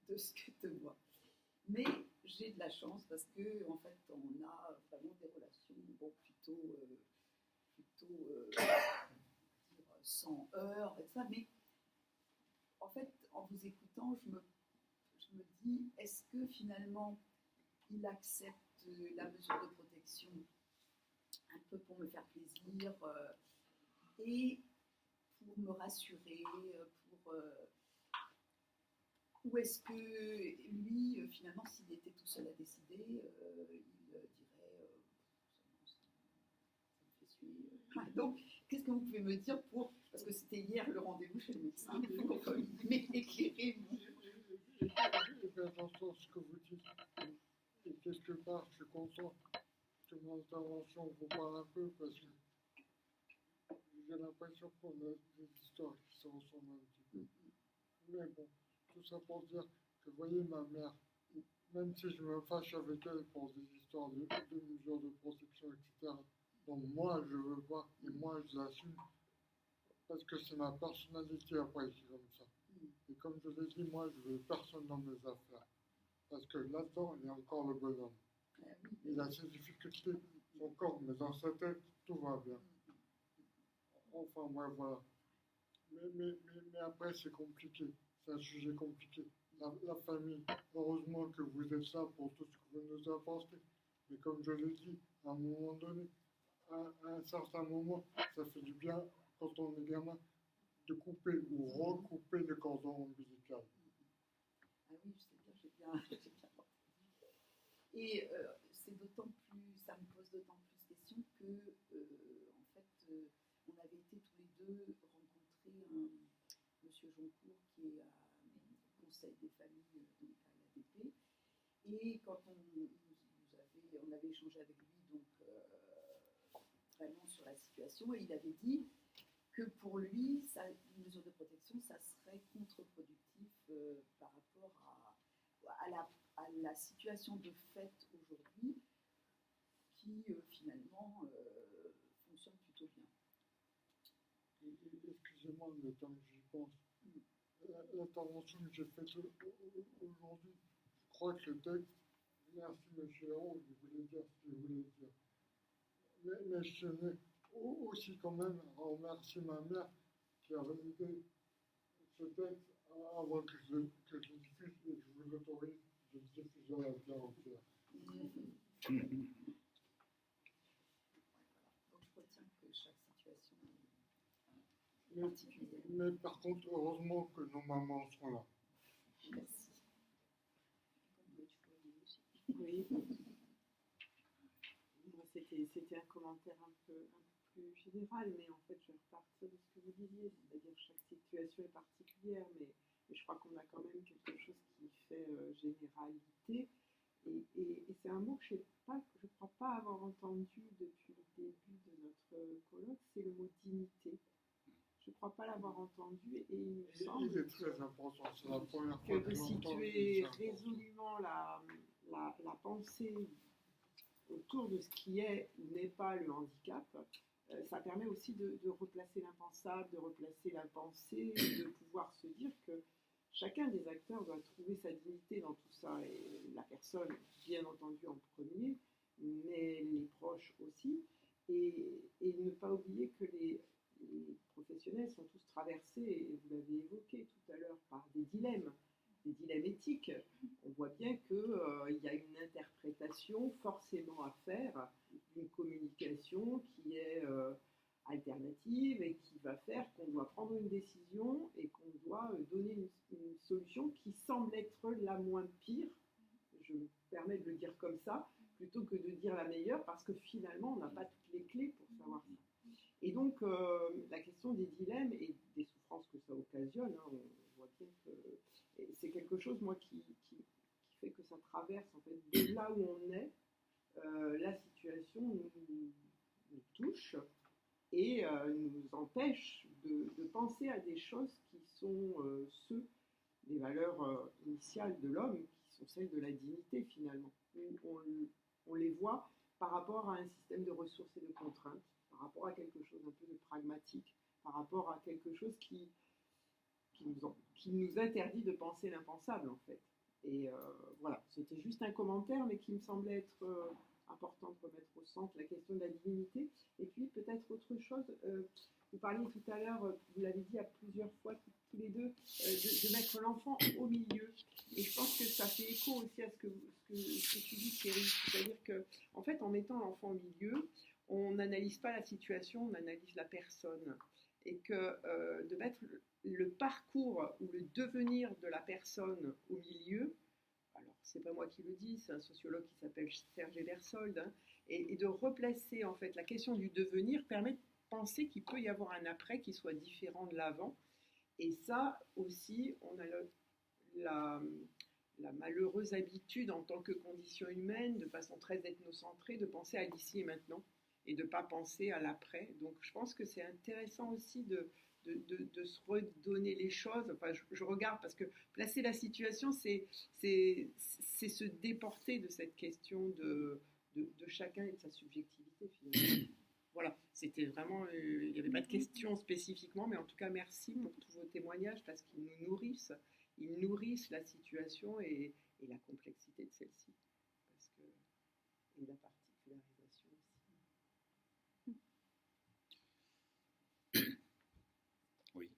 overdose de moi. Mais j'ai de la chance parce que en fait, on a vraiment des relations plutôt sans heurts et ça. Mais en fait, en vous écoutant, je me dis, est-ce que finalement, il accepte la mesure de protection un peu pour me faire plaisir et pour me rassurer, ou est-ce que lui, finalement, s'il était tout seul à décider, il dirait ça me fait suer. Donc, qu'est-ce que vous pouvez me dire parce que c'était hier le rendez-vous chez le médecin, pour m'éclairer. J'entends ce que vous dites. Et quelque part, je suis content que mon intervention vous parle un peu parce que j'ai l'impression qu'on a des histoires qui se ressemblent un petit peu. Mais bon, tout ça pour dire que, vous voyez, ma mère, même si je me fâche avec elle pour des histoires de mesures de protection, etc., donc moi, je veux pas, et moi, je l'assume, parce que c'est ma personnalité après qui est comme ça. Et comme je l'ai dit, moi, je veux personne dans mes affaires. Parce que là-dedans, il y a encore le bonhomme. Il a ses difficultés, son corps, mais dans sa tête, tout va bien. Enfin, ouais, voilà. Mais après, c'est compliqué. C'est un sujet compliqué. La famille, heureusement que vous êtes là pour tout ce que vous nous apportez. Mais comme je l'ai dit, à un moment donné, à un certain moment, ça fait du bien, quand on est gamin, de couper ou recouper le cordon ombilical. Ah oui, je sais bien, j'ai bien entendu. Et c'est d'autant plus, ça me pose d'autant plus de questions que, en fait, on avait été tous les deux rencontrer monsieur Joncourt qui est au Conseil des familles, donc à l'ADP. Et quand on avait échangé avec lui, donc vraiment sur la situation, et il avait dit que pour lui, une mesure de protection, ça serait contre-productif par rapport à la situation de fait aujourd'hui qui finalement fonctionne plutôt bien. Excusez-moi, le temps que j'y pense. L'intervention que j'ai faite aujourd'hui, je crois que le texte, merci monsieur Hérault, il voulait dire ce qu'il voulait dire. Mais je tenais aussi quand même à remercier ma mère qui a validé ce texte avant que je le diffuse et que je vous autorise de le diffuser à la terre entière. Donc je retiens que chaque situation est particulière. Mais par contre, heureusement que nos mamans sont là. Merci. Oui. Moi, c'était un commentaire un peu plus général, mais en fait, je vais repartir de ce que vous disiez, c'est-à-dire que chaque situation est particulière, mais je crois qu'on a quand même quelque chose qui fait généralité. Et c'est un mot que je ne crois pas avoir entendu depuis le début de notre colloque, c'est le mot dignité. Je ne crois pas l'avoir entendu et il me semble il est très important, c'est la première fois que de situer résolument la pensée autour de ce qui est ou n'est pas le handicap, ça permet aussi de replacer l'impensable, de replacer la pensée, de pouvoir se dire que chacun des acteurs doit trouver sa dignité dans tout ça, et la personne, bien entendu, en premier, mais les proches aussi. Et ne pas oublier que les professionnels sont tous traversés, et vous l'avez évoqué tout à l'heure, par des dilemmes éthiques. On voit bien qu'il y a une interprétation forcément à faire, une communication qui est alternative et qui va faire qu'on doit prendre une décision et qu'on doit donner une solution qui semble être la moins pire, je me permets de le dire comme ça, plutôt que de dire la meilleure, parce que finalement on n'a pas toutes les clés pour savoir ça. Et donc la question des dilemmes et des souffrances que ça occasionne, hein, on voit bien que c'est quelque chose, moi, qui fait que ça traverse, en fait, de là où on est, la situation nous touche et nous empêche de penser à des choses qui sont des valeurs initiales de l'homme, qui sont celles de la dignité, finalement. On les voit par rapport à un système de ressources et de contraintes, par rapport à quelque chose un peu de pragmatique, par rapport à quelque chose qui nous interdit de penser l'impensable, en fait. Et voilà, c'était juste un commentaire, mais qui me semblait être important de remettre au centre la question de la dignité. Et puis, peut-être autre chose, vous parliez tout à l'heure, vous l'avez dit à plusieurs fois, tous les deux, de mettre l'enfant au milieu. Et je pense que ça fait écho aussi à ce que tu dis, Thierry. C'est-à-dire qu'en fait, en mettant l'enfant au milieu, on n'analyse pas la situation, on analyse la personne. Et que de mettre le parcours ou le devenir de la personne au milieu, alors c'est pas moi qui le dis, c'est un sociologue qui s'appelle Serge Eversold, hein, et de replacer en fait la question du devenir permet de penser qu'il peut y avoir un après qui soit différent de l'avant. Et ça aussi, on a la malheureuse habitude en tant que condition humaine, de façon très ethnocentrée, de penser à l'ici et maintenant et de ne pas penser à l'après. Donc je pense que c'est intéressant aussi de se redonner les choses. Enfin, je regarde parce que placer la situation, c'est se déporter de cette question de chacun et de sa subjectivité finalement. Voilà, c'était vraiment, il n'y avait pas de question spécifiquement, mais en tout cas merci pour tous vos témoignages parce qu'ils nous nourrissent, ils nourrissent la situation et la complexité de celle-ci, et la particularisation aussi. Oui.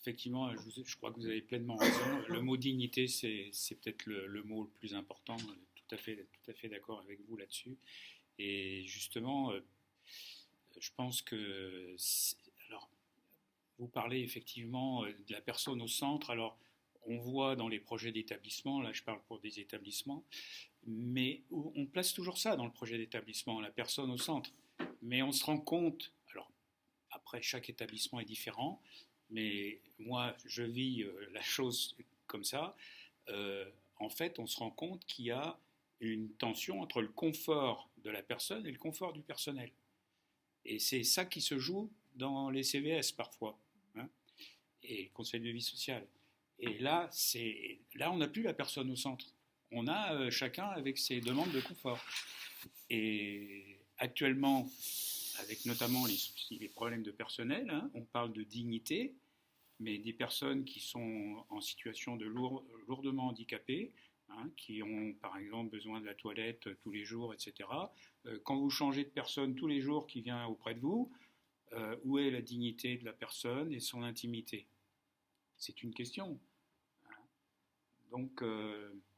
Effectivement, je crois que vous avez pleinement raison. Le mot dignité, c'est peut-être le mot le plus important. Tout à fait d'accord avec vous là-dessus. Et justement, je pense que... Alors, vous parlez effectivement de la personne au centre. Alors, on voit dans les projets d'établissement, là je parle pour des établissements, mais on place toujours ça dans le projet d'établissement, la personne au centre. Mais on se rend compte, alors après chaque établissement est différent, mais moi je vis la chose comme ça, en fait on se rend compte qu'il y a une tension entre le confort de la personne et le confort du personnel. Et c'est ça qui se joue dans les CVS parfois, hein, et le conseil de vie sociale. Et là, on n'a plus la personne au centre. On a chacun avec ses demandes de confort. Et actuellement, avec notamment les problèmes de personnel, hein, on parle de dignité, mais des personnes qui sont en situation de lourdement handicapées, hein, qui ont par exemple besoin de la toilette tous les jours, etc. Quand vous changez de personne tous les jours qui vient auprès de vous, où est la dignité de la personne et son intimité ? C'est une question. Donc,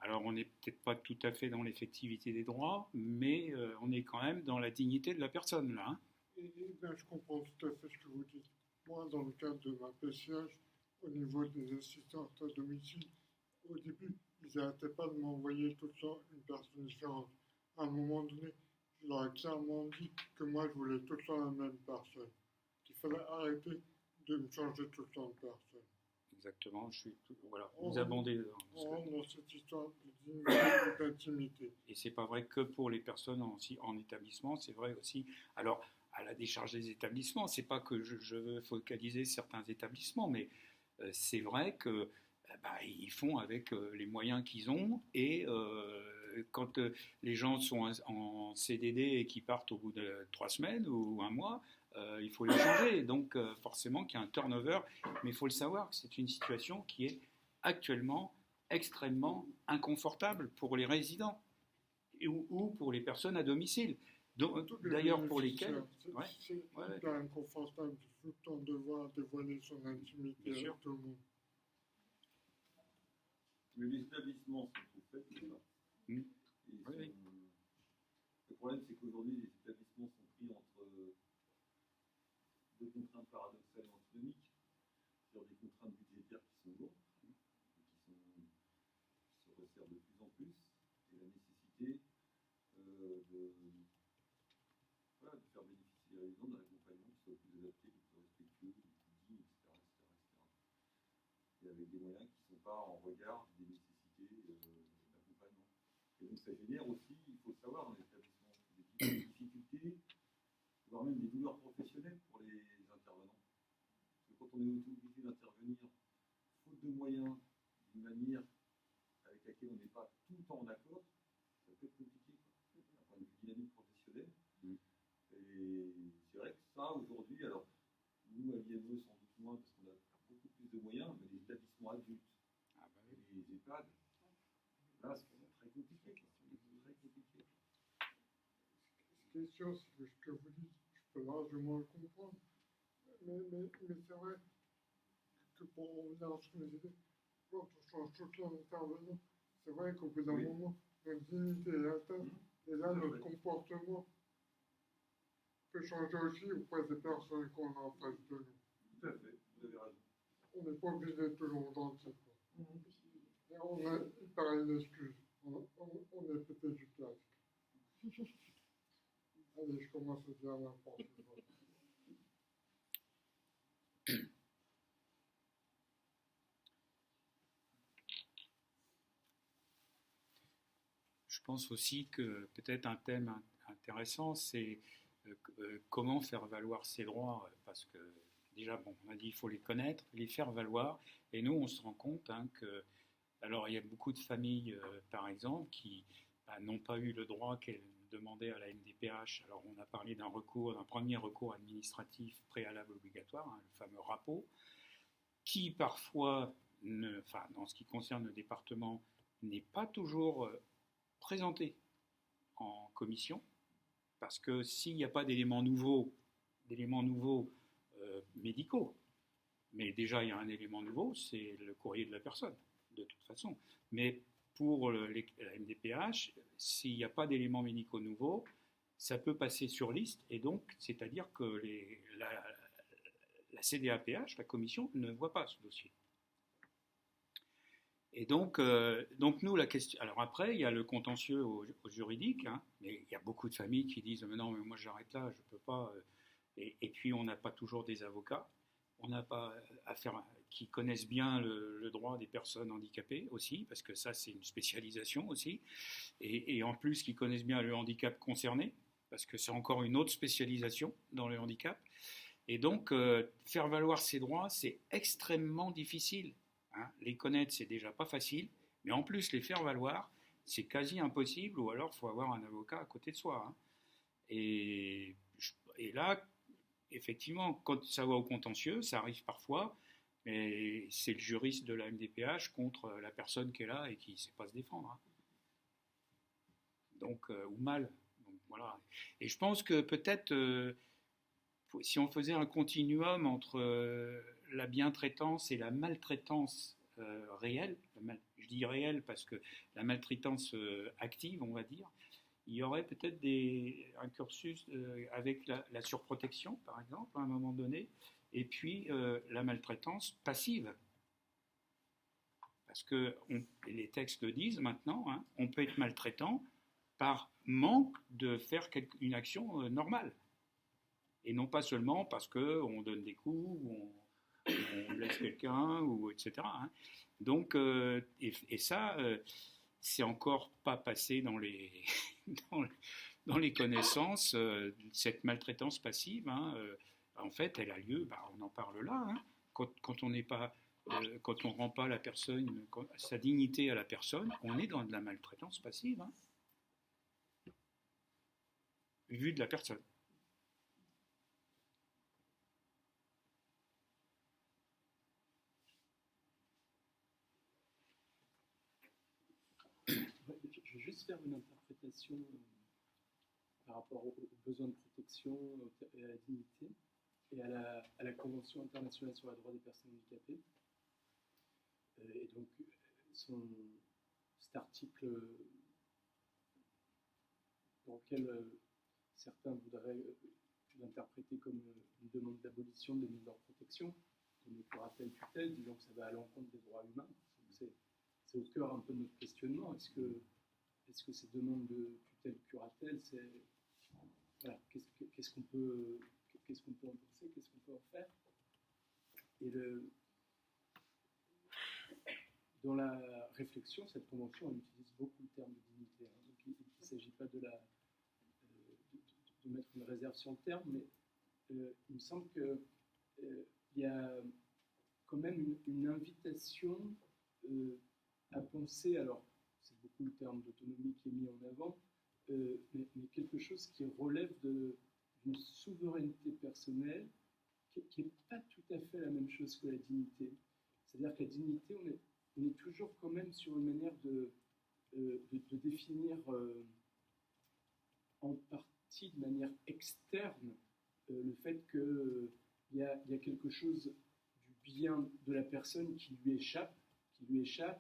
alors on n'est peut-être pas tout à fait dans l'effectivité des droits, mais on est quand même dans la dignité de la personne, là. Hein. Et bien, je comprends tout à fait ce que vous dites. Moi, dans le cadre de ma PCH, au niveau des assistantes à domicile, au début, ils n'arrêtaient pas de m'envoyer tout le temps une personne différente. À un moment donné, je leur ai clairement dit que moi, je voulais tout le temps la même personne. Qu'il fallait arrêter de me changer tout le temps de personne. Exactement, voilà, vous abondez dans cette histoire de dignité et d'intimité. Et c'est pas vrai que pour les personnes en établissement, c'est vrai aussi. Alors, à la décharge des établissements, c'est pas que je veux focaliser certains établissements, mais c'est vrai que ils font avec les moyens qu'ils ont, et quand les gens sont en CDD et qui partent au bout de 3 semaines ou un mois, il faut les changer. Donc forcément qu'il y a un turnover, mais il faut le savoir que c'est une situation qui est actuellement extrêmement inconfortable pour les résidents. ou pour les personnes à domicile. Tous les D'ailleurs, pour lesquelles. bénéficiaires, Ouais, c'est ouais. hyper inconfortable de tout le temps devoir dévoiler son intimité Bien sûr. avec tout le monde. Mais les établissements sont trop faits, c'est ça. Mm. Et Oui, oui. le problème, c'est qu'aujourd'hui, les établissements sont pris entre deux contraintes paradoxales et antinomiques, c'est-à-dire des contraintes budgétaires qui sont lourdes, qui se resserrent de plus en plus, et la nécessité de faire bénéficier les résidents d'un accompagnement qui soit plus adapté, plus respectueux, plus digne, etc., et avec des moyens qui ne sont pas en regard des nécessités d'accompagnement. Et donc ça génère aussi, il faut le savoir, dans les établissements, des difficultés, voire même des douleurs professionnelles pour les intervenants. Parce que quand on est obligé d'intervenir, faute de moyens, d'une manière avec laquelle on n'est pas tout le temps en accord, ça peut être compliqué, d'un point de vue dynamique professionnelle. Et c'est vrai que ça, aujourd'hui, alors, nous, à l'IME, sans doute moins, parce qu'on a beaucoup plus de moyens, mais les établissements adultes, et les EHPAD, là, c'est très compliqué. Très compliqué. Ce qui est sûr, c'est que ce que vous dites, je peux largement le comprendre. Mais c'est vrai que pour revenir à ce que vous disiez, quand on change tout le temps d'intervenant, c'est vrai qu'au bout d'un moment, notre dignité est atteinte. Et là, notre comportement peut changer aussi auprès des personnes qu'on a en face de nous. Tout à fait, vous avez raison. On n'est pas obligé d'être toujours gentil. Et on a, par une excuse, on est pété du casque. Allez, je commence à dire n'importe quoi. Je pense aussi que peut-être un thème intéressant, c'est comment faire valoir ses droits, parce que déjà, bon, on a dit qu'il faut les connaître, les faire valoir, et nous, on se rend compte que, alors il y a beaucoup de familles, par exemple, qui n'ont pas eu le droit qu'elles demandaient à la MDPH. Alors on a parlé d'un premier recours administratif préalable obligatoire, le fameux RAPO, qui parfois, dans ce qui concerne le département, n'est pas toujours présenté en commission, parce que s'il n'y a pas d'éléments nouveaux médicaux, mais déjà il y a un élément nouveau, c'est le courrier de la personne, de toute façon. Mais pour la MDPH, s'il n'y a pas d'éléments médicaux nouveaux, ça peut passer sur liste, et donc, c'est-à-dire que la CDAPH, la commission, ne voit pas ce dossier. Et donc nous, la question. Alors après, il y a le contentieux au juridique, mais il y a beaucoup de familles qui disent mais non, mais moi j'arrête là, je ne peux pas. Et puis on n'a pas toujours des avocats, on n'a pas qui connaissent bien le droit des personnes handicapées aussi, parce que ça c'est une spécialisation aussi, et en plus qui connaissent bien le handicap concerné, parce que c'est encore une autre spécialisation dans le handicap. Et donc faire valoir ses droits, c'est extrêmement difficile. Les connaître, c'est déjà pas facile, mais en plus, les faire valoir, c'est quasi impossible, ou alors il faut avoir un avocat à côté de soi. Et là, effectivement, quand ça va au contentieux, ça arrive parfois, mais c'est le juriste de la MDPH contre la personne qui est là et qui ne sait pas se défendre. Donc, ou mal. Donc, voilà. Et je pense que peut-être, si on faisait un continuum entre la bientraitance et la maltraitance réelle, je dis réelle parce que la maltraitance active, on va dire, il y aurait peut-être un cursus avec la surprotection, par exemple, à un moment donné, et puis la maltraitance passive. Parce que les textes le disent maintenant, on peut être maltraitant par manque de faire une action normale. Et non pas seulement parce qu'on donne des coups, ou on blesse quelqu'un, ou etc. Donc, et ça, c'est encore pas passé dans les, dans les connaissances. Cette maltraitance passive, en fait, elle a lieu, on en parle là, quand on n'est pas, quand on rend pas la personne, sa dignité à la personne, on est dans de la maltraitance passive, vue de la personne. Je vais juste faire une interprétation par rapport aux besoins de protection et à la dignité et à la Convention internationale sur les droits des personnes handicapées. Et donc, cet article dans lequel certains voudraient l'interpréter comme une demande d'abolition des mesures de protection, comme le curatelle tutelle, disant que ça va à l'encontre des droits humains. C'est au cœur un peu de notre questionnement. Est-ce que ces demandes de tutelle curatelle, c'est voilà, qu'est-ce qu'on peut en penser, qu'est-ce qu'on peut en faire? Et dans la réflexion, cette convention, elle utilise beaucoup le terme de dignité. Hein. Donc il ne s'agit pas de mettre une réserve sur le terme, mais il me semble qu'il y a quand même une invitation à penser, alors c'est beaucoup le terme d'autonomie qui est mis en avant, mais quelque chose qui relève d'une souveraineté personnelle qui n'est pas tout à fait la même chose que la dignité. C'est-à-dire que la dignité, on est toujours quand même sur une manière de définir en partie de manière externe le fait qu'il y a quelque chose du bien de la personne qui lui échappe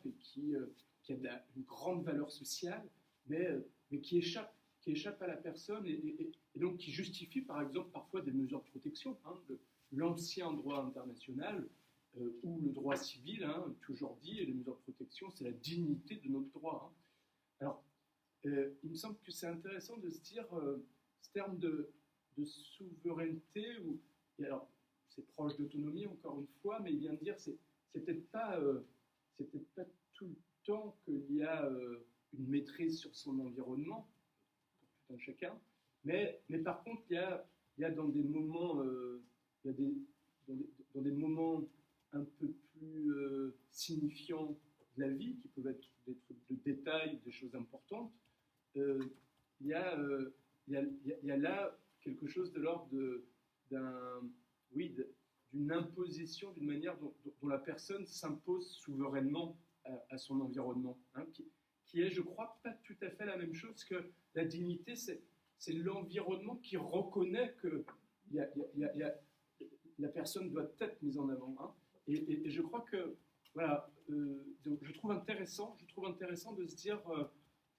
et qui a une grande valeur sociale, mais qui échappe à la personne et donc qui justifie par exemple parfois des mesures de protection. Hein, l'ancien droit international ou le droit civil, hein, toujours dit, et les mesures de protection, c'est la dignité de notre droit. Hein. Alors, il me semble que c'est intéressant de se dire, ce terme de souveraineté, et alors c'est proche d'autonomie encore une fois, mais il vient de dire, c'est peut-être pas tout le temps qu'il y a une maîtrise sur son environnement, pour tout un chacun, mais par contre, il y a dans des moments, dans des moments un peu plus signifiants de la vie, qui peuvent être des trucs de détail, des choses importantes, il y a là quelque chose de l'ordre d'une imposition, d'une manière dont la personne s'impose souverainement à son environnement, hein, qui est, je crois, pas tout à fait la même chose que la dignité. C'est l'environnement qui reconnaît que la personne doit être mise en avant. Hein, et je crois que, voilà, donc je trouve intéressant de se dire,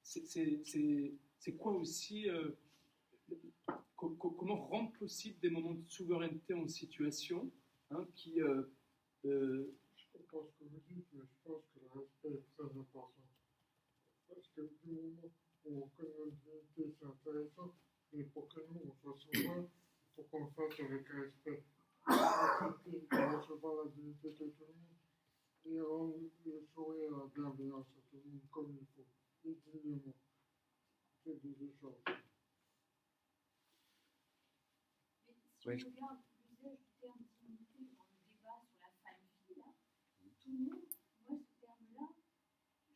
c'est quoi aussi, comment rendre possible des moments de souveraineté en situation, hein, qui... Je comprends ce que vous dites, mais je pense que le respect est très important. Parce que du moment où on connaît notre dignité, c'est intéressant, mais pour que nous, on soit souverain, il faut qu'on le fasse avec respect. Accepter de recevoir la dignité de tout le monde et rendre le sourire et la bienveillance à tout le monde comme il faut, et dignement. C'est des échanges. Mais si on regarde l'usage du terme dignité dans le débat sur la femme-fille, là, tout le monde, moi ce terme-là,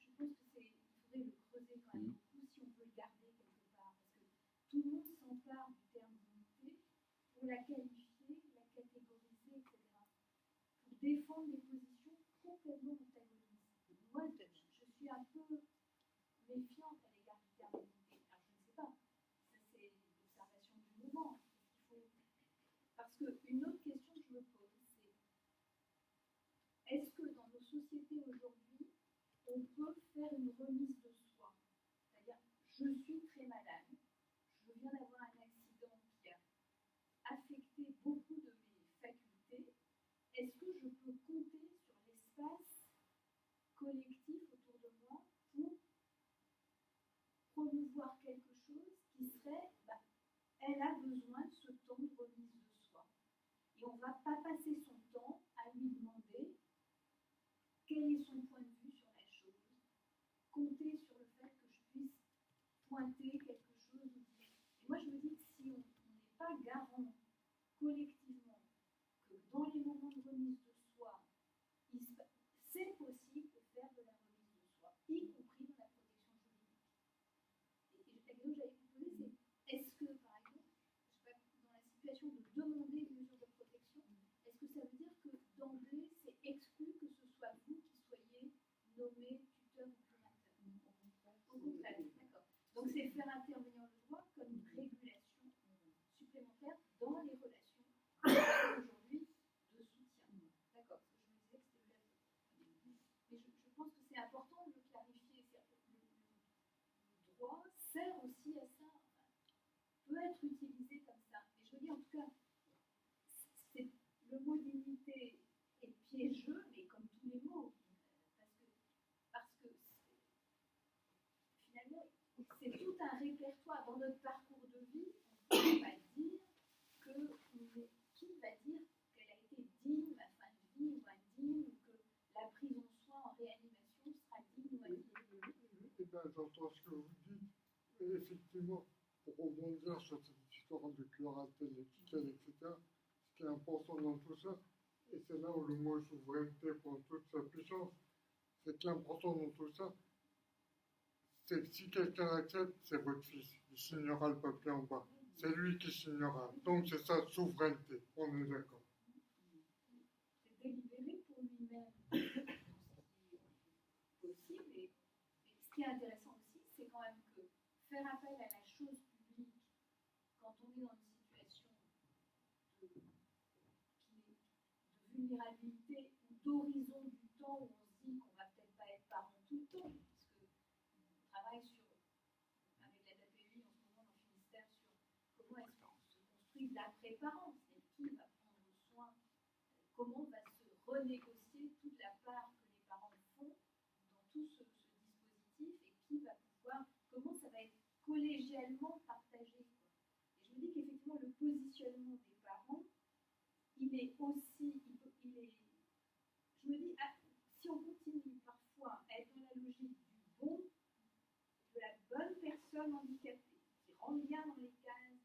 je pense que il faudrait le creuser quand même beaucoup si on veut le garder quelque part, parce que tout le monde s'empare du terme dignité pour la qualifier, la catégoriser, etc. Pour défendre des positions complètement antagonistes. Moi, je suis un peu méfiante à l'égard du terme dignité. Alors je ne sais pas, ça c'est l'observation du moment. Parce qu'une autre question que je me pose, c'est est-ce que dans nos sociétés aujourd'hui, on peut faire une remise de soi? C'est-à-dire, je suis très malade, je viens d'avoir un accident qui a affecté beaucoup de mes facultés, est-ce que je peux compter sur l'espace collectif autour de moi pour promouvoir quelque chose qui serait, elle a besoin de ce temps de remise de soi. Et on ne va pas passer son temps à lui demander quel est son point de vue sur la chose, compter sur le fait que je puisse pointer quelque chose ou dire. Et moi je me dis que si on n'est pas garant collectivement que dans les moments de remise de soi, c'est possible de faire de la remise de soi, y compris dans la protection juridique. Et la question que j'avais posée, c'est est-ce que, par exemple, je sais pas, dans la situation de demander une mesure de protection, est-ce que ça veut dire que d'emblée, c'est exclu que ce soit vous qui soyez qui est jeu, mais comme tous les mots. Parce que finalement, c'est tout un répertoire dans notre parcours de vie. On ne peut pas dire qui va dire qu'elle a été digne à fin de vie ou indigne, ou que la prise en soin en réanimation sera digne ou indigne. Eh bien, j'entends ce que vous dites. Et effectivement, pour rebondir sur cette histoire de curatelle, etc., ce qui est important dans tout ça, et c'est là où le mot souveraineté prend toute sa puissance, ce qui est important dans tout ça, c'est que si quelqu'un accepte, c'est votre fils. Il signera le papier en bas. C'est lui qui signera. Donc c'est sa souveraineté. On est d'accord. C'est délibéré pour lui-même dans ce qui est possible. Et ce qui est intéressant aussi, c'est quand même que faire appel à la chose publique quand on est dans une situation de vulnérabilité ou d'horizon du temps où on se dit qu'on va peut-être pas être parent tout le temps, parce qu'on travaille avec la DAPI en ce moment dans le Finistère sur comment est-ce qu'on se construit de l'après-parence, et qui va prendre soin, comment va se renégocier toute la part que les parents font dans tout ce dispositif, et qui va pouvoir, comment ça va être collégialement partagé. Et je me dis qu'effectivement le positionnement des parents, il est aussi, je me dis, si on continue parfois à être dans la logique de la bonne personne handicapée, qui rentre bien dans les cases,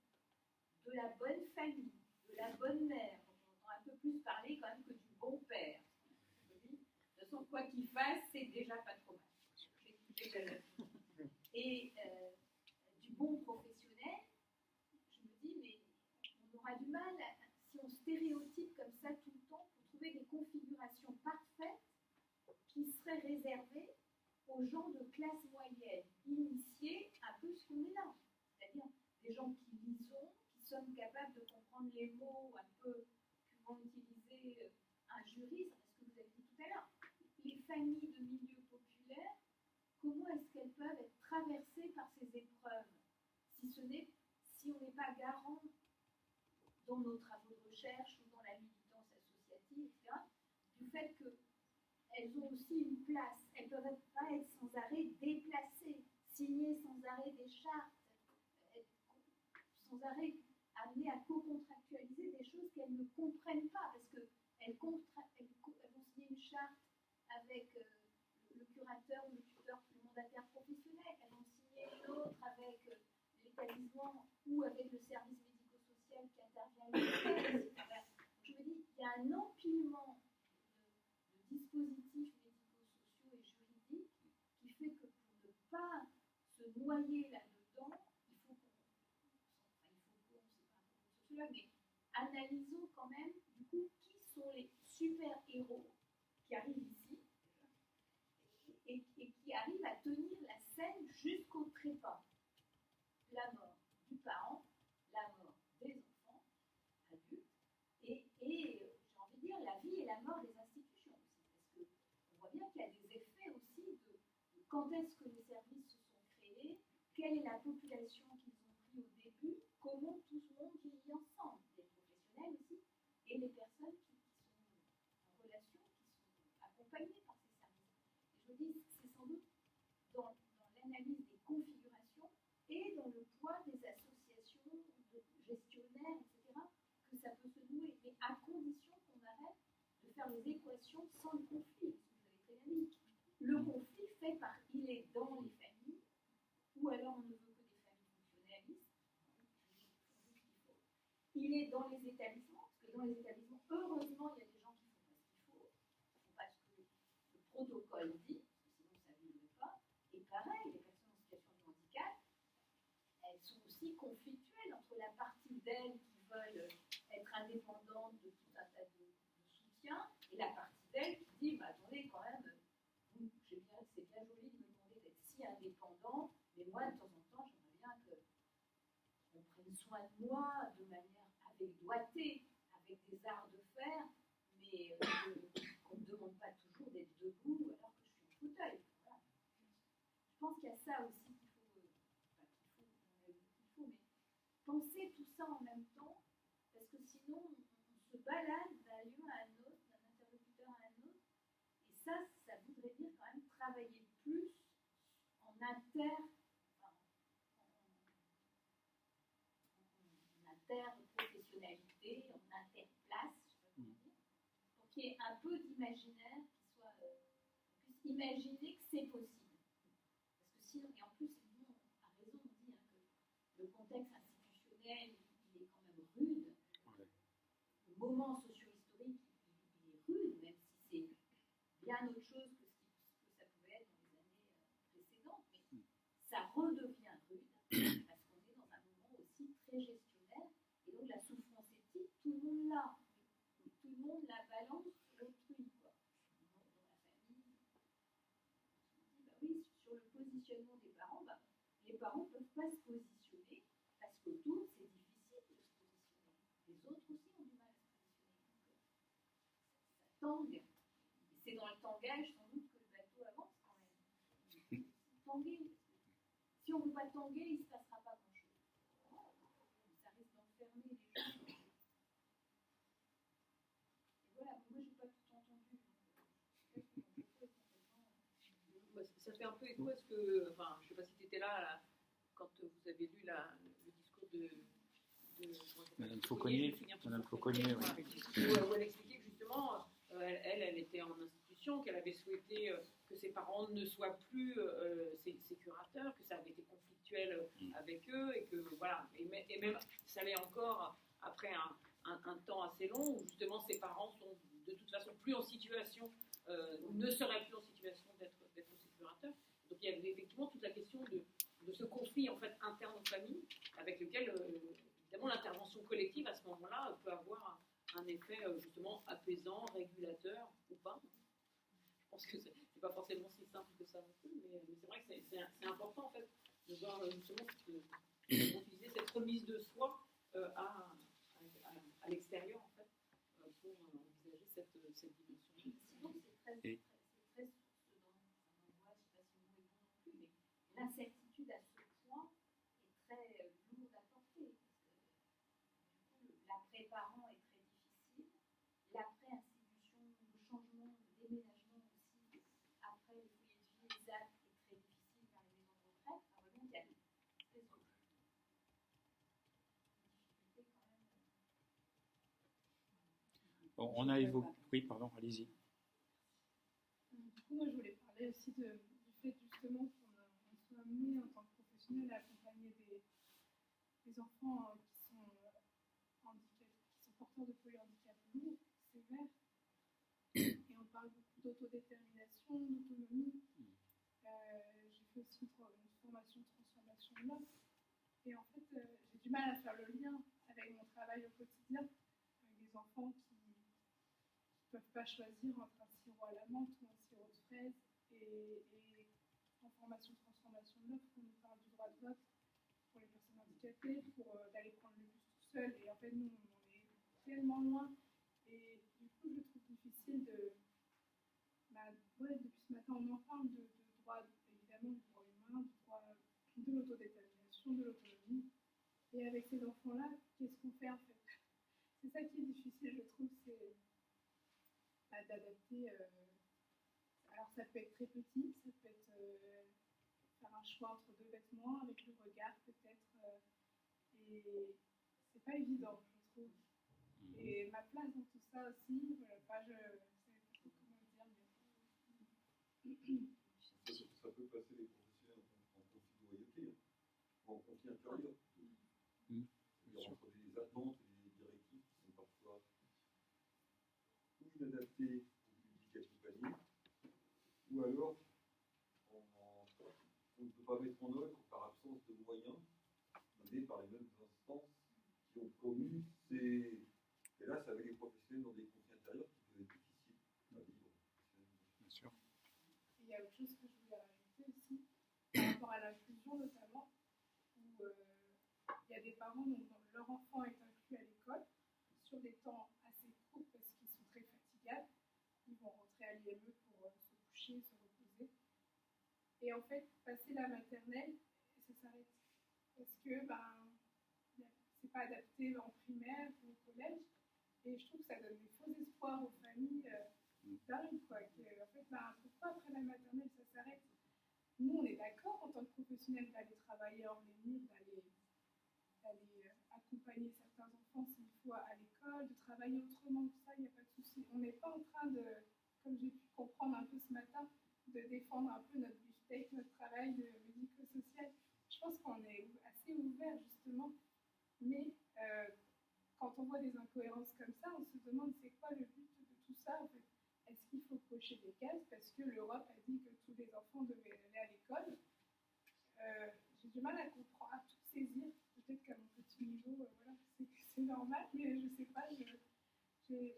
de la bonne famille, de la bonne mère, on entend un peu plus parler quand même que du bon père. Je me dis, de toute façon, quoi qu'il fasse, c'est déjà pas trop mal. Et du bon professionnel, je me dis, mais on aura du mal, si on stéréotype comme ça tout le temps, pour trouver des configurations parfaites qui seraient réservées aux gens de classe moyenne, initiés un peu ce qu'on est là. C'est-à-dire des gens qui lisons, qui sommes capables de comprendre les mots un peu que vont utiliser un juriste, parce que vous avez dit tout à l'heure, les familles de milieux populaires, comment est-ce qu'elles peuvent être traversées par ces épreuves, si on n'est pas garant dans nos travaux de recherche ou dans la militance associative, etc., du fait qu'elles ont aussi une place. Elles ne peuvent pas être sans arrêt déplacées, signer sans arrêt des chartes, être sans arrêt amenées à co-contractualiser des choses qu'elles ne comprennent pas, parce qu'elles vont signer une charte avec le curateur ou le tuteur ou le mandataire professionnel, elles vont signer une autre avec l'établissement ou avec le service médico-social qui intervient, etc. Je me dis, il y a un empilement de dispositifs médico-sociaux et juridiques qui fait que pour ne pas se noyer là-dedans, il faut c'est pas un mais analysons quand même, du coup, qui sont les super-héros qui arrivent ici et qui arrivent à tenir la scène jusqu'au trépas. La mort du parent, la mort des enfants, adultes, et j'ai envie de dire la vie et la mort des institutions aussi, parce qu'on voit bien qu'il y a des effets aussi de quand est-ce que les services se sont créés, quelle est la population qu'ils ont pris au début, comment tout ce monde vit ensemble, les professionnels aussi, et les personnes qui sont en relation, qui sont accompagnées par ces services. Et je me dis, c'est sans doute dans l'analyse des configurations et dans le poids des associations de gestionnaires, etc., que ça peut se nouer, mais à condition qu'on arrête de faire les équations sans le conflit, parce que vous avez très bien dit. Le conflit fait par, il est dans les familles, ou alors on ne veut que des familles fonctionnalistes, il est dans les établissements, parce que dans les établissements, heureusement, il y a des gens qui font pas ce qu'il faut, ne font pas ce que le protocole dit, sinon ça ne vivrait pas, et pareil, les personnes en situation de handicap, elles sont aussi conflictuelles entre la partie d'elles qui veulent être indépendantes de tout un tas de soutien et la partie d'elles qui dit bah, attendez, quand même, c'est bien joli de me demander d'être si indépendant, mais moi, de temps en temps, j'aimerais bien qu'on prenne soin de moi de manière avec doigté, avec des arts de faire, mais qu'on ne me demande pas toujours d'être debout alors que je suis en fauteuil. Voilà. Je pense qu'il y a ça aussi mais penser tout ça en même temps, parce que sinon on se balade d'un lieu à un autre, d'un interlocuteur à un ça voudrait dire quand même travailler plus en interprofessionnalité, en interplace, je sais pas comment dire, pour qu'il y ait un peu d'imaginaire qui soit, qu'on puisse imaginer que c'est possible. Parce que sinon, et en plus, nous, a raison, on dit que le contexte institutionnel, il est quand même rude. Le moment socio-historique, il est rude, même si c'est bien autre chose que ce que ça pouvait être dans les années précédentes. Mais ça redevient rude parce qu'on est dans un moment aussi très gestionnaire. Et donc la souffrance éthique, tout le monde l'a. Tout le monde la balance sur l'autrui, quoi. Dans la famille. On dit, bah oui, sur le positionnement des parents, bah, les parents ne peuvent pas se positionner parce qu'autour, c'est difficile de se positionner. Les autres aussi ont du mal à se positionner. Donc, ça tangue. Et c'est dans le tangage, sans doute, que le bateau avance quand même. Tanguer. Si on ne veut pas tanguer, il ne se passera pas grand-chose. Ça risque d'enfermer les gens. Et voilà, moi, je n'ai pas tout entendu. Ça fait un peu écho à ce que, enfin, je ne sais pas si tu étais là quand vous avez lu le discours de Madame Fauconnier. Madame Fauconnier, oui. Où elle expliquait que justement, elle était en institution, qu'elle avait souhaité que ses parents ne soient plus ses curateurs, que ça avait été conflictuel avec eux, et que voilà, et même ça allait encore après un temps assez long où justement ses parents sont de toute façon plus en situation, ne seraient plus en situation d'être ses curateurs. Donc il y avait effectivement toute la question de ce conflit en fait interne aux familles, avec lequel évidemment l'intervention collective à ce moment-là peut avoir un effet justement apaisant, régulateur ou pas. Je pense que c'est pas forcément si simple que ça non plus, mais c'est vrai que c'est important en fait de voir justement utiliser cette remise de soi à l'extérieur en fait pour envisager cette dimension. Sinon, c'est très source d'angoisse, je ne sais pas si le mot est bon non plus, mais l'incertitude à ce point est très lourde à porter. Parce que du coup, l'après-parent est très difficile, l'après-institution, le changement, le déménagement aussi, après les foyers de vie, les actes, est très difficile vers les maisons de retraite. Enfin, vraiment, il y a une espèce de difficulté quand même. Bon, on a évoqué. Oui, pardon, allez-y. Du coup, moi, je voulais parler aussi du fait justement qu'on soit amené en tant que professionnel à accompagner des enfants qui sont handicapés, qui sont porteurs de polyhandicap lourds, sévères. Et on parle beaucoup d'autodétermination, d'autonomie. J'ai fait aussi une formation de transformation de l'offre. Et en fait, j'ai du mal à faire le lien avec mon travail au quotidien, avec des enfants qui ne peuvent pas choisir entre un sirop à la menthe ou un sirop de fraise. Et en formation de transformation de l'offre, on nous parle du droit de vote pour les personnes handicapées, pour d'aller prendre le bus tout seul. Et en fait, nous, on en est tellement loin. Et du coup, je trouve difficile depuis ce matin, on en parle de droit, évidemment, du droit humain, du droit de l'autodétermination, de l'autonomie. Et avec ces enfants-là, qu'est-ce qu'on fait en fait? C'est ça qui est difficile, je trouve, c'est d'adapter. Alors, ça peut être très petit, ça peut être faire un choix entre deux vêtements, avec le regard peut-être. Et c'est pas évident, je trouve. Et ma place dans tout ça aussi, je sais pas trop comment le dire, mais. Ça peut passer les professionnels en conflit de loyauté, ou en conflit intérieur. Entre des attentes et des directives qui sont parfois ou inadaptées au public accompagné, ou alors on ne peut pas mettre en œuvre par absence de moyens donnés par les mêmes instances qui ont promu ces. Et là, ça avait les professionnels dans des conflits intérieurs qui peuvent être difficiles à vivre. Bien sûr. Il y a autre chose que je voulais rajouter aussi, par rapport à l'inclusion notamment, où il y a des parents dont leur enfant est inclus à l'école sur des temps assez courts parce qu'ils sont très fatigables. Ils vont rentrer à l'IME pour se coucher, se reposer. Et en fait, passer la maternelle, ça s'arrête. Parce que c'est pas adapté en primaire ou au collège. Et je trouve que ça donne des faux espoirs aux familles dingue, quoi. En fait, pourquoi après la maternelle, ça s'arrête? Nous, on est d'accord en tant que professionnels d'aller travailler hors les murs, d'aller accompagner certains enfants s'il faut à l'école, de travailler autrement que ça, il n'y a pas de souci. On n'est pas en train de, comme j'ai pu comprendre un peu ce matin, de défendre un peu notre beefsteak, notre travail de médico-social. Je pense qu'on est assez ouvert justement, mais quand on voit des incohérences comme ça, on se demande c'est quoi le but de tout ça en fait. Est-ce qu'il faut cocher des cases parce que l'Europe a dit que tous les enfants devaient aller à l'école? J'ai du mal à comprendre, à tout saisir. Peut-être qu'à mon petit niveau, voilà, c'est normal, mais je sais pas. Oui.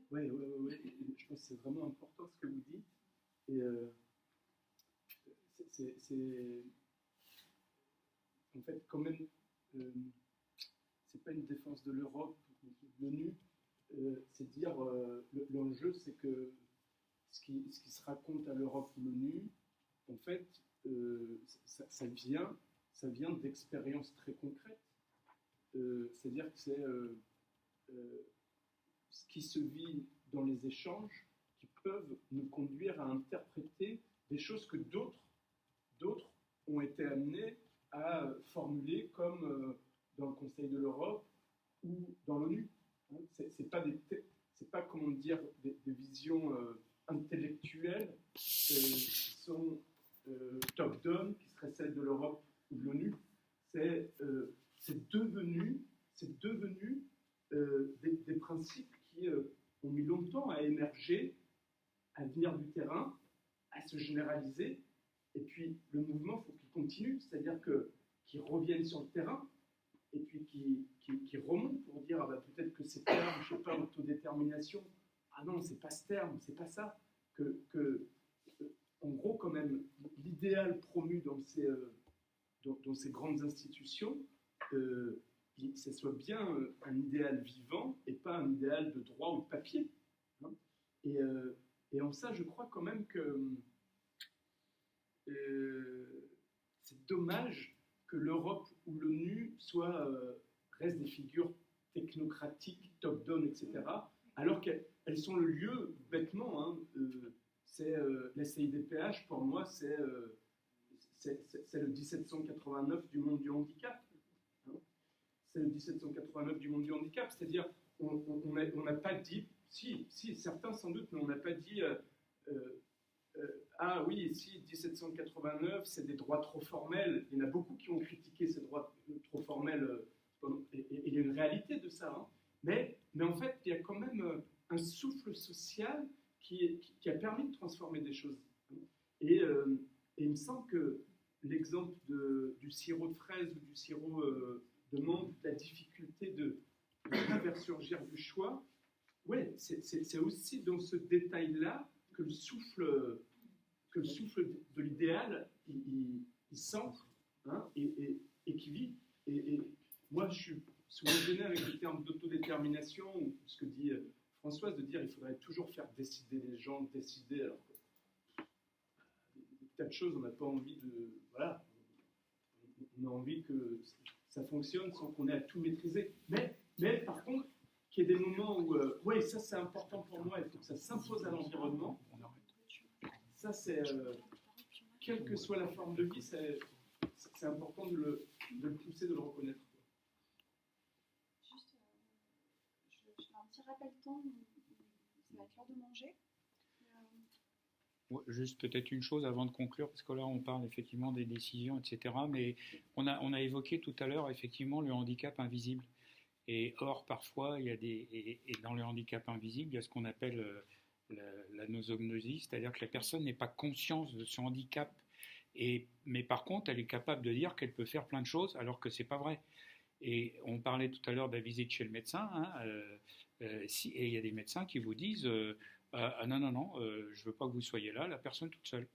Je pense que c'est vraiment important ce que vous dites. Et c'est en fait quand même, c'est pas une défense de l'Europe ou de l'ONU. C'est dire l'enjeu, c'est que ce qui se raconte à l'Europe ou l'ONU, en fait, ça vient d'expériences très concrètes. C'est-à-dire que c'est ce qui se vit dans les échanges qui peuvent nous conduire à interpréter des choses que d'autres ont été amenés à formuler comme dans le Conseil de l'Europe ou dans l'ONU. C'est pas comment dire des visions intellectuelles qui sont top-down, qui seraient celles de l'Europe ou de l'ONU. C'est devenu des principes qui ont mis longtemps à émerger, à venir du terrain, à se généraliser. Et puis le mouvement, il faut qu'il continue, c'est-à-dire qu'il revienne sur le terrain, et puis qui remonte pour dire peut-être que ces termes, je ne sais pas, autodétermination, ah non, c'est pas ce terme, c'est pas ça. En gros, quand même, l'idéal promu dans ces grandes institutions, ce soit bien un idéal vivant et pas un idéal de droit ou de papier. Hein. Et en ça, je crois quand même que c'est dommage que l'Europe ou l'ONU restent des figures technocratiques, top-down, etc., alors qu'elles sont le lieu, bêtement, la CIDPH, pour moi, c'est le 1789 du monde du handicap. Hein. C'est le 1789 du monde du handicap, c'est-à-dire on n'a pas dit, si, certains sans doute, mais on n'a pas dit ah oui, si, 1789, c'est des droits trop formels. Il y en a beaucoup qui ont critiqué ces droits trop formels, et il y a une réalité de ça. Hein. Mais en fait, il y a quand même un souffle social qui a permis de transformer des choses. Et il me semble que l'exemple du sirop de fraise ou du sirop de menthe, la difficulté de faire surgir du choix, ouais, c'est aussi dans ce détail-là que le souffle de l'idéal, il s'ancre, hein, et qui vit. Et moi, je suis souvent gêné avec le terme d'autodétermination, ou ce que dit Françoise, de dire qu'il faudrait toujours faire décider les gens, décider, alors que des tas de choses, on n'a pas envie de... Voilà, on a envie que ça fonctionne sans qu'on ait à tout maîtriser. Mais par contre, qu'il y ait des moments où, oui, ça c'est important pour moi, il faut que ça s'impose à l'environnement. Ça, c'est, quelle que soit la forme de vie, c'est important de le pousser, de le reconnaître. Juste, je fais un petit rappel de temps, ça va être l'heure de manger. Juste peut-être une chose avant de conclure, parce que là on parle effectivement des décisions, etc. Mais on a évoqué tout à l'heure effectivement le handicap invisible. Et or, parfois, il y a et dans le handicap invisible, il y a ce qu'on appelle la nosognosie, c'est-à-dire que la personne n'est pas consciente de son handicap. Mais par contre, elle est capable de dire qu'elle peut faire plein de choses, alors que ce n'est pas vrai. Et on parlait tout à l'heure de la visite chez le médecin, hein, et il y a des médecins qui vous disent ah non, je ne veux pas que vous soyez là, la personne toute seule.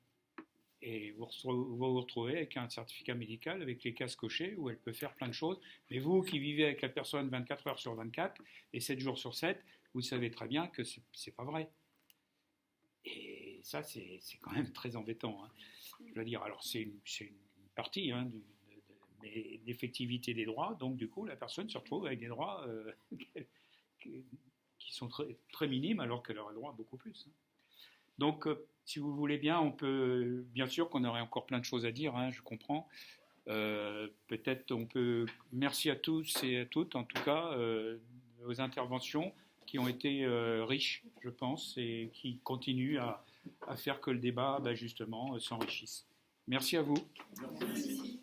Et vous vous retrouvez avec un certificat médical, avec les cases cochées, où elle peut faire plein de choses. Mais vous qui vivez avec la personne 24 heures sur 24 et 7 jours sur 7, vous savez très bien que ce n'est pas vrai. Et ça, c'est quand même très embêtant. Hein. Je veux dire, alors c'est une partie hein, mais d'effectivité des droits. Donc, du coup, la personne se retrouve avec des droits qui sont très, très minimes alors qu'elle aurait droit à beaucoup plus. Donc, si vous voulez bien, on peut, bien sûr qu'on aurait encore plein de choses à dire, je comprends. Peut-être on peut, merci à tous et à toutes, en tout cas, aux interventions qui ont été riches, je pense, et qui continuent à faire que le débat, justement, s'enrichisse. Merci à vous. Merci.